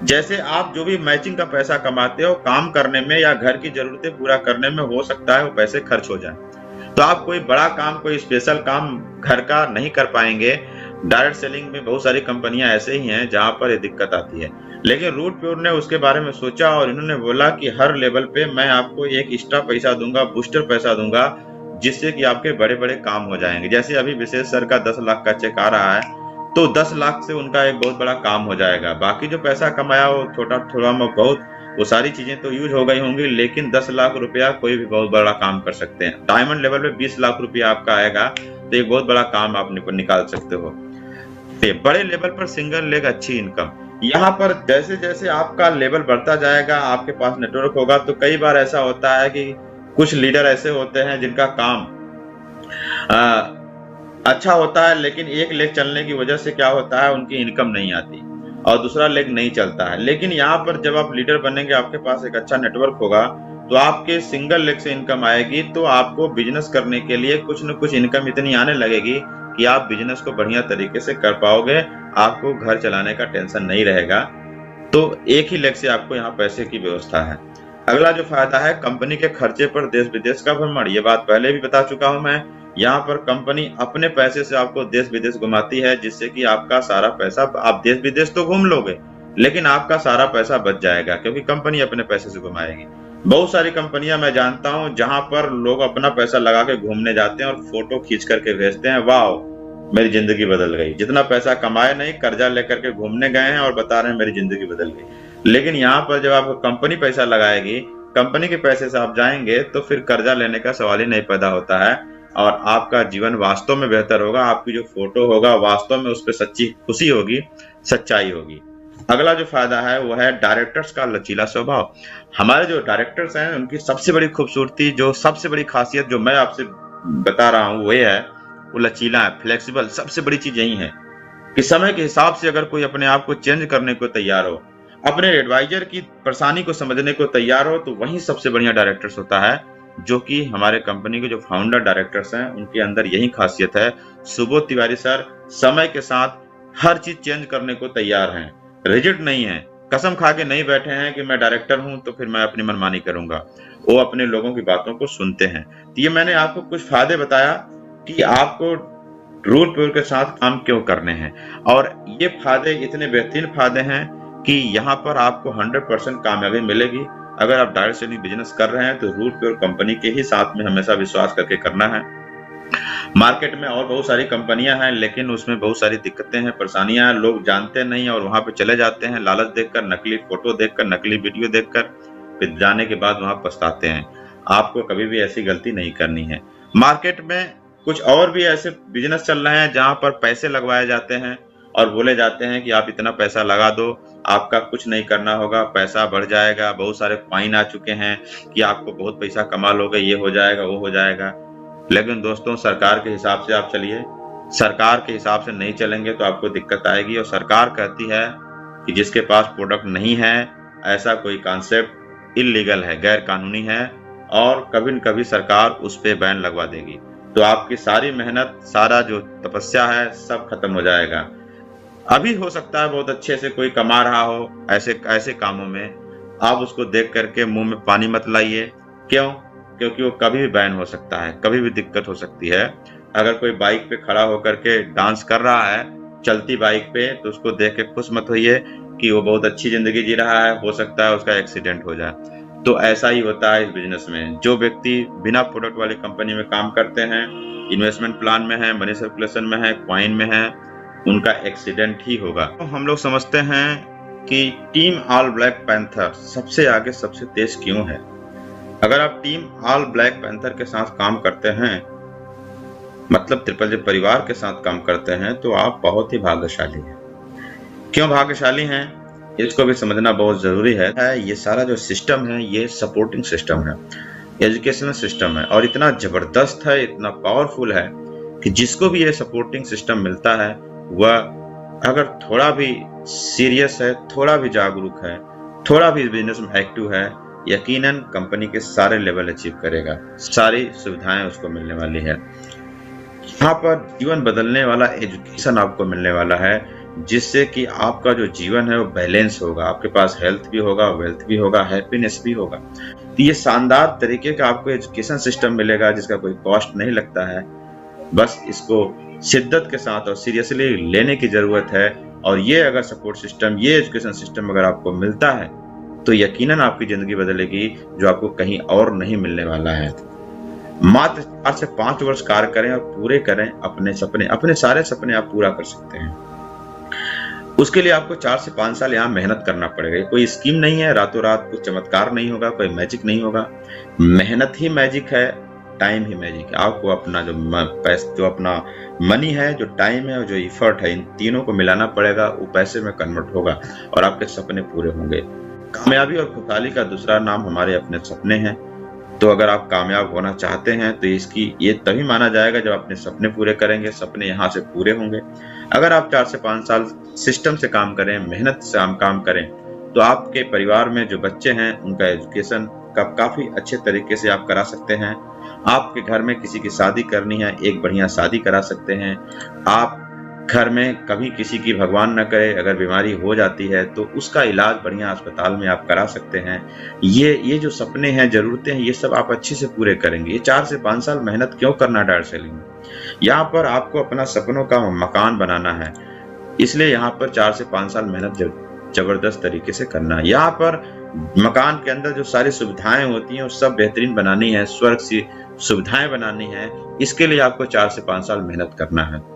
Speaker 1: जैसे आप जो भी मैचिंग का पैसा कमाते हो, काम करने में या घर की जरूरतें पूरा करने में हो सकता है वो पैसे खर्च हो जाए, तो आप कोई बड़ा काम, कोई स्पेशल काम घर का नहीं कर पाएंगे। डायरेक्ट सेलिंग में बहुत सारी कंपनियां ऐसे ही हैं जहां पर ये दिक्कत आती है। लेकिन रूट प्योर ने उसके बारे में सोचा और इन्होंने बोला कि हर लेवल पे मैं आपको एक एक्स्ट्रा पैसा दूंगा, बूस्टर पैसा दूंगा, जिससे कि आपके बड़े बड़े काम हो जाएंगे। जैसे अभी विशेष सर का 10 लाख का चेक आ रहा है, तो 10 लाख से उनका एक बहुत बड़ा काम हो जाएगा। बाकी जो पैसा कमाया वो छोटा थोड़ा बहुत, वो सारी चीजें तो यूज हो गई होंगी, लेकिन 10 लाख रुपया कोई भी बहुत बड़ा काम कर सकते हैं। डायमंड लेवल पे 20 लाख रुपया आपका आएगा तो एक बहुत बड़ा काम आप निकाल सकते हो। बड़े लेवल पर सिंगल लेग अच्छी इनकम, यहाँ पर जैसे जैसे आपका लेवल बढ़ता जाएगा, आपके पास नेटवर्क होगा, तो कई बार ऐसा होता है कि कुछ लीडर ऐसे होते हैं जिनका काम अच्छा होता है, लेकिन एक लेग चलने की वजह से क्या होता है, उनकी इनकम नहीं आती और दूसरा लेग नहीं चलता है। लेकिन यहाँ पर जब आप लीडर बनेंगे, आपके पास एक अच्छा नेटवर्क होगा, तो आपके सिंगल लेग से इनकम आएगी, तो आपको बिजनेस करने के लिए कुछ न कुछ इनकम इतनी आने लगेगी कि आप बिजनेस को बढ़िया तरीके से कर पाओगे, आपको घर चलाने का टेंशन नहीं रहेगा। तो एक ही लेग से आपको यहाँ पैसे की व्यवस्था है। अगला जो फायदा है, कंपनी के खर्चे पर देश विदेश का भ्रमण। ये बात पहले भी बता चुका हूं मैं। यहाँ पर कंपनी अपने पैसे से आपको देश विदेश घुमाती है, जिससे कि आपका सारा पैसा, आप देश विदेश तो घूम लोगे लेकिन आपका सारा पैसा बच जाएगा, क्योंकि कंपनी अपने पैसे से घुमाएगी। बहुत सारी कंपनियां मैं जानता हूं जहां पर लोग अपना पैसा लगा के घूमने जाते हैं और फोटो खींच करके भेजते हैं, वाह मेरी जिंदगी बदल गई। जितना पैसा कमाए नहीं, कर्जा लेकर के घूमने गए हैं और बता रहे हैं मेरी जिंदगी बदल गई। लेकिन यहाँ पर जब आपको कंपनी पैसा लगाएगी, कंपनी के पैसे से आप जाएंगे, तो फिर कर्जा लेने का सवाल ही नहीं पैदा होता है और आपका जीवन वास्तव में बेहतर होगा। आपकी जो फोटो होगा वास्तव में उस पर सच्ची खुशी होगी, सच्चाई होगी। अगला जो फायदा है वो है डायरेक्टर्स का लचीला स्वभाव। हमारे जो डायरेक्टर्स हैं उनकी सबसे बड़ी खूबसूरती, जो सबसे बड़ी खासियत जो मैं आपसे बता रहा हूँ वो है, वो लचीला है, फ्लेक्सिबल। सबसे बड़ी चीज यही है कि समय के हिसाब से अगर कोई अपने आप को चेंज करने को तैयार हो, अपने एडवाइजर की परेशानी को समझने को तैयार हो तो वही सबसे बढ़िया डायरेक्टर्स होता है, जो कि हमारे कंपनी के जो फाउंडर डायरेक्टर्स हैं उनके अंदर यही खासियत है। सुबोध तिवारी सर समय के साथ हर चीज चेंज करने को तैयार हैं, रिजिड नहीं है, कसम खा के नहीं बैठे हैं कि मैं डायरेक्टर हूं तो फिर मैं अपनी मनमानी करूंगा। वो अपने लोगों की बातों को सुनते हैं। तो ये मैंने आपको कुछ फायदे बताया कि आपको रूल प्योर के साथ काम क्यों करने हैं, और ये फायदे इतने बेहतरीन फायदे हैं कि यहाँ पर आपको 100% कामयाबी मिलेगी। अगर आप डायरेक्ट सेलिंग बिजनेस कर रहे हैं तो रूल प्योर कंपनी के ही साथ में हमेशा विश्वास करके करना है। मार्केट में और बहुत सारी कंपनियां हैं, लेकिन उसमें बहुत सारी दिक्कतें हैं, परेशानियां हैं, लोग जानते नहीं और वहां पे चले जाते हैं लालच देखकर, नकली फोटो देखकर, नकली वीडियो देखकर, फिर जाने के बाद वहां पछताते हैं। आपको कभी भी ऐसी गलती नहीं करनी है। मार्केट में कुछ और भी ऐसे बिजनेस चल रहे हैं जहां पर पैसे लगवाए जाते हैं और बोले जाते हैं कि आप इतना पैसा लगा दो, आपका कुछ नहीं करना होगा, पैसा बढ़ जाएगा। बहुत सारे फाइन आ चुके हैं कि आपको बहुत पैसा कमा लोगे, ये हो जाएगा, वो हो जाएगा। लेकिन दोस्तों, सरकार के हिसाब से आप चलिए। सरकार के हिसाब से नहीं चलेंगे तो आपको दिक्कत आएगी। और सरकार कहती है कि जिसके पास प्रोडक्ट नहीं है, ऐसा कोई कॉन्सेप्ट इल्लीगल है, गैर कानूनी है, और कभी न कभी सरकार उस पर बैन लगवा देगी। तो आपकी सारी मेहनत, सारा जो तपस्या है, सब खत्म हो जाएगा। अभी हो सकता है बहुत अच्छे से कोई कमा रहा हो ऐसे ऐसे कामों में, आप उसको देख करके मुंह में पानी मत लाइए। क्यों? क्योंकि वो कभी भी बैन हो सकता है, कभी भी दिक्कत हो सकती है। अगर कोई बाइक पे खड़ा होकर के डांस कर रहा है चलती बाइक पे, तो उसको देख के खुश मत होइए कि वो बहुत अच्छी जिंदगी जी रहा है, हो सकता है उसका एक्सीडेंट हो जाए। तो ऐसा ही होता है इस बिजनेस में। जो व्यक्ति बिना प्रोडक्ट वाली कंपनी में काम करते हैं, इन्वेस्टमेंट प्लान में है, मनी सर्कुलेशन में है, क्वाइन में है, उनका एक्सीडेंट ही होगा। तो हम लोग समझते हैं कि टीम ऑल ब्लैक पैंथर सबसे आगे, सबसे तेज क्यों है। अगर आप टीम ऑल ब्लैक पैंथर के साथ काम करते हैं, मतलब ट्रिपल जे परिवार के साथ काम करते हैं, तो आप बहुत ही भाग्यशाली हैं। क्यों भाग्यशाली हैं, इसको भी समझना बहुत जरूरी है। ये सारा जो सिस्टम है, ये सपोर्टिंग सिस्टम है, एजुकेशनल सिस्टम है, और इतना जबरदस्त है, इतना पावरफुल है कि जिसको भी ये सपोर्टिंग सिस्टम मिलता है, वह अगर थोड़ा भी सीरियस है, थोड़ा भी जागरूक है, थोड़ा भी बिजनेस में एक्टिव है, यकीनन कंपनी के सारे लेवल अचीव करेगा। सारी सुविधाएं उसको मिलने वाली है। यहाँ पर जीवन बदलने वाला एजुकेशन आपको मिलने वाला है, जिससे कि आपका जो जीवन है वो बैलेंस होगा। आपके पास हेल्थ भी होगा, वेल्थ भी होगा, हैप्पीनेस भी होगा। तो ये शानदार तरीके का आपको एजुकेशन सिस्टम मिलेगा, जिसका कोई कॉस्ट नहीं लगता है। बस इसको शिद्दत के साथ और सीरियसली लेने की जरूरत है। और ये अगर सपोर्ट सिस्टम, ये एजुकेशन सिस्टम अगर आपको मिलता है, तो यकीनन आपकी जिंदगी बदलेगी, जो आपको कहीं और नहीं मिलने वाला है। मात्र 4 से 5 वर्ष कार्य करें और पूरे करें अपने सपने, अपने सारे सपने आप पूरा कर सकते हैं। उसके लिए आपको 4 से 5 साल यहाँ मेहनत करना पड़ेगा। कोई स्कीम नहीं है, रातों रात कुछ चमत्कार नहीं होगा, कोई मैजिक नहीं होगा। मेहनत ही मैजिक है, टाइम ही मैजिक है। आपको अपना जो अपना मनी है, जो टाइम है और जो इफर्ट है, इन तीनों को मिलाना पड़ेगा। वो पैसे में कन्वर्ट होगा और आपके सपने पूरे होंगे। कामयाबी और खुशहाली का दूसरा नाम हमारे अपने सपने हैं। तो अगर आप कामयाब होना चाहते हैं तो ये तभी माना जाएगा जब अपने सपने पूरे करेंगे। सपने यहाँ से पूरे होंगे। अगर आप 4 से 5 साल सिस्टम से काम करें, मेहनत से काम करें, तो आपके परिवार में जो बच्चे हैं उनका एजुकेशन का काफी अच्छे तरीके से आप करा सकते हैं। आपके घर में किसी की शादी करनी है, एक बढ़िया शादी करा सकते हैं। आप घर में कभी किसी की भगवान न करे अगर बीमारी हो जाती है, तो उसका इलाज बढ़िया अस्पताल में आप करा सकते हैं। ये जो सपने हैं, जरूरतें हैं, ये सब आप अच्छे से पूरे करेंगे। ये 4 से 5 साल मेहनत क्यों करना डायरेक्ट सेलिंग में? यहाँ पर आपको अपना सपनों का मकान बनाना है, इसलिए यहाँ पर 4 से 5 साल मेहनत जबरदस्त तरीके से करना है। यहाँ पर मकान के अंदर जो सारी सुविधाएं होती हैं वो सब बेहतरीन बनानी है, स्वर्ग सी सुविधाएं बनानी है। इसके लिए आपको 4 से 5 साल मेहनत करना है।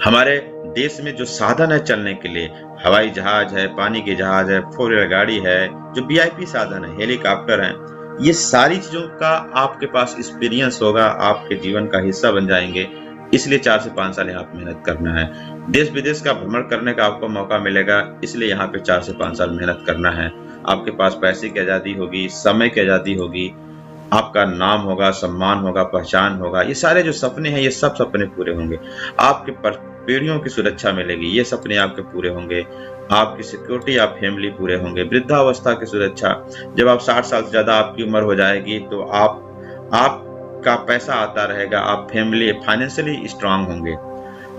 Speaker 1: हमारे देश में जो साधन है चलने के लिए, हवाई जहाज है, पानी के जहाज है, 4 व्हीलर गाड़ी है, जो वीआईपी साधन है, हेलीकॉप्टर है, ये सारी चीजों का आपके पास एक्सपीरियंस होगा, आपके जीवन का हिस्सा बन जाएंगे। इसलिए 4 से 5 साल यहाँ मेहनत करना है। देश विदेश का भ्रमण करने का आपको मौका मिलेगा, इसलिए यहाँ पे 4 से 5 साल मेहनत करना है। आपके पास पैसे की आजादी होगी, समय की आजादी होगी, आपका नाम होगा, सम्मान होगा, पहचान होगा। ये सारे जो सपने हैं, ये सब सपने पूरे होंगे। आपके पीढ़ियों की सुरक्षा मिलेगी, ये सपने आपके पूरे होंगे। आपकी सिक्योरिटी, आप फैमिली पूरे होंगे। वृद्धावस्था की सुरक्षा, जब आप 60 साल से ज़्यादा आपकी उम्र हो जाएगी तो आपका पैसा आता रहेगा, आप फैमिली फाइनेंशियली स्ट्रांग होंगे।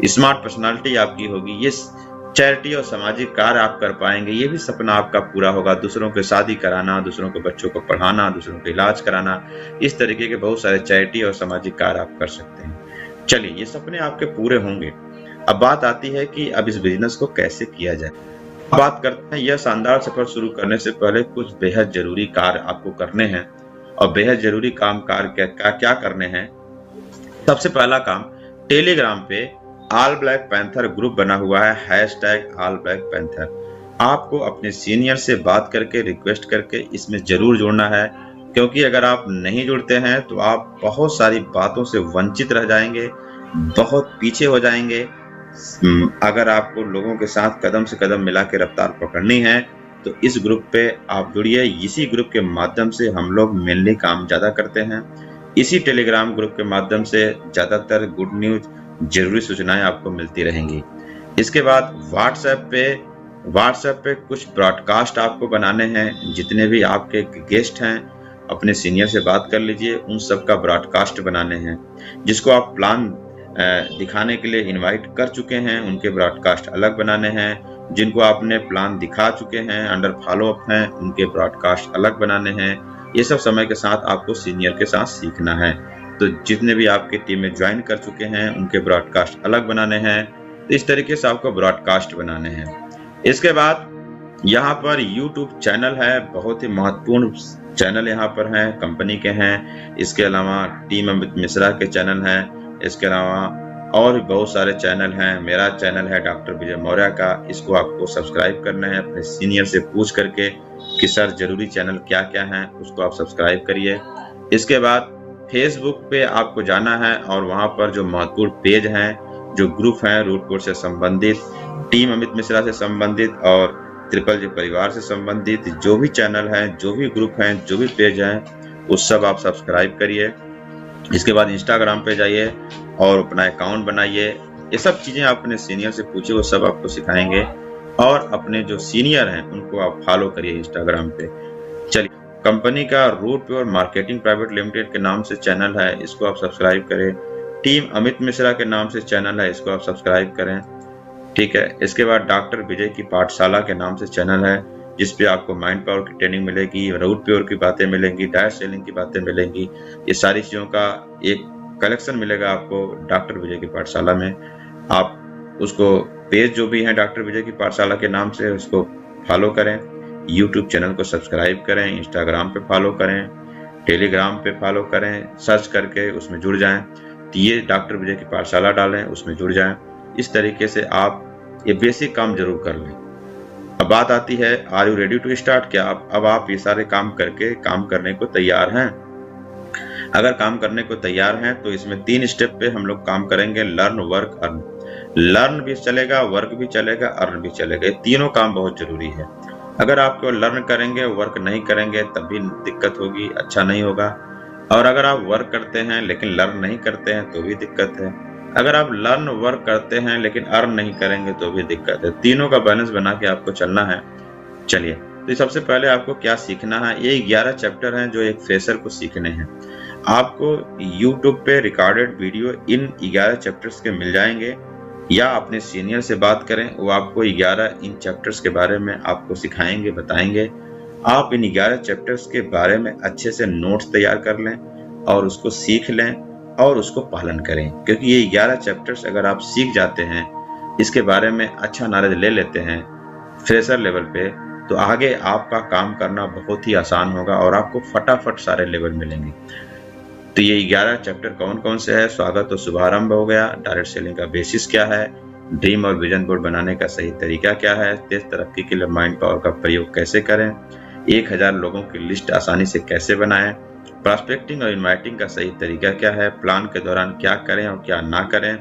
Speaker 1: स्मार्ट पर्सनालिटी आपकी होगी, ये चैरिटी और सामाजिक कार्य आप कर पाएंगे, ये भी सपना आपका पूरा होगा। दूसरों की शादी कराना, दूसरों के बच्चों को पढ़ाना, दूसरों का इलाज कराना, इस तरीके के बहुत सारे चैरिटी और सामाजिक कार्य आप कर सकते हैं। चलिए, ये सपने आपके पूरे होंगे। अब बात आती है कि अब इस बिजनेस को कैसे किया जाए। बात करते हैं, यह शानदार सफर शुरू करने से पहले कुछ बेहद जरूरी कार्य आपको करने हैं। और बेहद जरूरी काम कार्य क्या करने हैं? सबसे पहला काम, टेलीग्राम पे ऑल ब्लैक पैंथर ग्रुप बना हुआ है, #ऑल ब्लैक पैंथर। आपको अपने सीनियर से बात करके, रिक्वेस्ट करके इसमें जरूर जुड़ना है, क्योंकि अगर आप नहीं जुड़ते हैं तो आप बहुत सारी बातों से वंचित रह जाएंगे, बहुत पीछे हो जाएंगे। अगर आपको लोगों के साथ कदम से कदम मिला के रफ्तार पकड़नी है तो इस ग्रुप पे आप जुड़िए। इसी ग्रुप के माध्यम से हम लोग मेनली काम ज़्यादा करते हैं। इसी टेलीग्राम ग्रुप के माध्यम से ज़्यादातर गुड न्यूज, जरूरी सूचनाएं आपको मिलती रहेंगी। इसके बाद व्हाट्सएप पे कुछ ब्रॉडकास्ट आपको बनाने हैं। जितने भी आपके गेस्ट हैं, अपने सीनियर से बात कर लीजिए, उन सब का ब्रॉडकास्ट बनाने हैं। जिसको आप प्लान दिखाने के लिए इनवाइट कर चुके हैं, उनके ब्रॉडकास्ट अलग बनाने हैं। जिनको आपने प्लान दिखा चुके हैं, अंडर फॉलोअप हैं, उनके ब्रॉडकास्ट अलग बनाने हैं। ये सब समय के साथ आपको सीनियर के साथ सीखना है। तो जितने भी आपके टीम में ज्वाइन कर चुके हैं, उनके ब्रॉडकास्ट अलग बनाने हैं। तो इस तरीके से आपको ब्रॉडकास्ट बनाने हैं। इसके बाद यहाँ पर यूट्यूब चैनल है, बहुत ही महत्वपूर्ण चैनल यहाँ पर हैं, कंपनी के हैं। इसके अलावा टीम अमित मिश्रा के चैनल हैं। इसके अलावा और भी बहुत सारे चैनल हैं। मेरा चैनल है डॉक्टर विजय मौर्य का, इसको आपको सब्सक्राइब करना है। अपने सीनियर से पूछ करके कि सर जरूरी चैनल क्या क्या हैं, उसको आप सब्सक्राइब करिए। इसके बाद फेसबुक पे आपको जाना है और वहाँ पर जो महत्वपूर्ण पेज हैं, जो ग्रुप हैं, रूटपुर से संबंधित, टीम अमित मिश्रा से संबंधित और ट्रिपल जी परिवार से संबंधित जो भी चैनल हैं, जो भी ग्रुप हैं, जो भी पेज हैं, उस सब आप सब्सक्राइब करिए। इसके बाद इंस्टाग्राम पे जाइए और अपना अकाउंट बनाइए। ये सब चीज़ें आप अपने सीनियर से पूछिए, वो सब आपको सिखाएंगे। और अपने जो सीनियर हैं उनको आप फॉलो करिए इंस्टाग्राम पे। चलिए, कंपनी का Root Pure Marketing Private Limited के नाम से चैनल है, इसको आप सब्सक्राइब करें। टीम अमित मिश्रा के नाम से चैनल है, इसको आप सब्सक्राइब करें। ठीक है। इसके बाद डॉक्टर विजय की पाठशाला के नाम से चैनल है, जिसपे आपको माइंड पावर की ट्रेनिंग मिलेगी, रूट प्योर की बातें मिलेंगी, डायरेक्ट सेलिंग की बातें मिलेंगी। ये सारी चीज़ों का एक कलेक्शन मिलेगा आपको डॉक्टर विजय की पाठशाला में। आप उसको पेज जो भी है डॉक्टर विजय की पाठशाला के नाम से, उसको फॉलो करें। यूट्यूब चैनल को सब्सक्राइब करें, इंस्टाग्राम पे फॉलो करें, टेलीग्राम पे फॉलो करें, सर्च करके उसमें जुड़ जाएं। तो ये डॉक्टर विजय की पाठशाला डालें, उसमें जुड़ जाएं। इस तरीके से आप ये बेसिक काम जरूर कर लें। अब बात आती है, are you ready to start? क्या अब आप ये सारे काम करके काम करने को तैयार हैं? अगर काम करने को तैयार हैं तो इसमें 3 स्टेप पे हम लोग काम करेंगे, लर्न, वर्क, अर्न। लर्न भी चलेगा, वर्क भी चलेगा, अर्न भी चलेगा। ये तीनों काम बहुत जरूरी है। अगर आप केवल लर्न करेंगे, वर्क नहीं करेंगे, तब भी दिक्कत होगी, अच्छा नहीं होगा। और अगर आप वर्क करते हैं लेकिन लर्न नहीं करते हैं तो भी दिक्कत है। अगर आप लर्न वर्क करते हैं लेकिन अर्न नहीं करेंगे तो भी दिक्कत है। तीनों का बैलेंस बना के आपको चलना है। चलिए, तो सबसे पहले आपको क्या सीखना है? ये 11 चैप्टर हैं जो एक फ्रेशर को सीखने हैं। आपको YouTube पे रिकॉर्डेड वीडियो इन 11 चैप्टर्स के मिल जाएंगे, या अपने सीनियर से बात करें, वो आपको 11 इन चैप्टर्स के बारे में आपको सिखाएंगे, बताएंगे। आप इन 11 चैप्टर्स के बारे में अच्छे से नोट्स तैयार कर लें और उसको सीख लें और उसको पालन करें, क्योंकि ये 11 चैप्टर्स अगर आप सीख जाते हैं, इसके बारे में अच्छा नॉलेज ले लेते हैं फ्रेशर लेवल पे, तो आगे आपका काम करना बहुत ही आसान होगा और आपको फटाफट सारे लेवल मिलेंगे। तो ये 11 चैप्टर कौन कौन से है? स्वागत और शुभारंभ हो गया, डायरेक्ट सेलिंग का बेसिस क्या है, ड्रीम और विजन बोर्ड बनाने का सही तरीका क्या है, तेज तरक्की के लिए माइंड पावर का प्रयोग कैसे करें, 1000 लोगों की लिस्ट आसानी से कैसे बनाएं, प्रॉस्पेक्टिंग और इनवाइटिंग का सही तरीका क्या है, प्लान के दौरान क्या करें और क्या ना करें,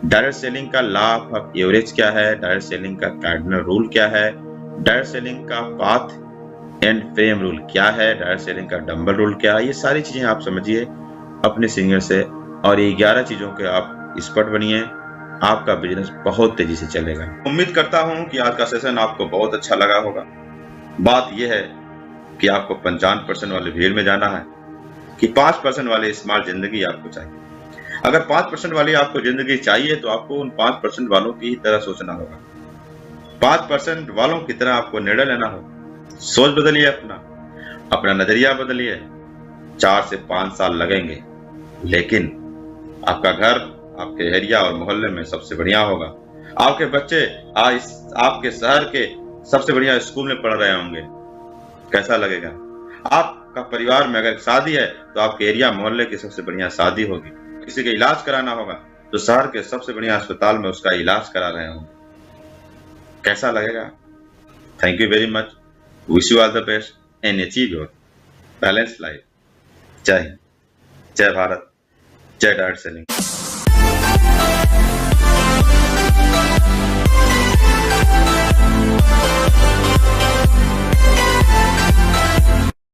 Speaker 1: डायरेक्ट सेलिंग का लॉ ऑफ एवरेज क्या है, डायरेक्ट सेलिंग का कार्डिनल रूल क्या है, डायरेक्ट सेलिंग का पाथ एंड फ्रेम रूल क्या है, डायरेक्ट सेलिंग का डंबल रूल क्या है। ये सारी चीजें आप समझिए अपने सीनियर से, और ये 11 चीजों के आप एक्सपर्ट बनिए। आपका बिजनेस बहुत तेजी से चलेगा। उम्मीद करता हूं कि आज का सेशन आपको बहुत अच्छा लगा होगा। बात यह है कि आपको 55% वाली भीड़ में जाना है कि 5% वाली स्मार्ट जिंदगी आपको चाहिए। अगर 5% वाली आपको जिंदगी चाहिए तो आपको उन 5% वालों की ही तरह सोचना होगा। 5% वालों की तरह आपको निर्णय लेना होगा। सोच बदलिए, अपना नजरिया बदलिए। 4 से 5 साल लगेंगे, लेकिन आपका घर आपके एरिया और मोहल्ले में सबसे बढ़िया होगा। आपके बच्चे आज आपके शहर के सबसे बढ़िया स्कूल में पढ़ रहे होंगे। कैसा लगेगा? आपका परिवार में अगर शादी है तो आपके एरिया मोहल्ले की सबसे बढ़िया शादी होगी। किसी का इलाज कराना होगा तो शहर के सबसे बढ़िया अस्पताल में उसका इलाज करा रहे होंगे। कैसा लगेगा? Thank you very much. Wish you all the best and achieve your balance life. जय हिंद, जय भारत, जय डायरेक्ट सेलिंग।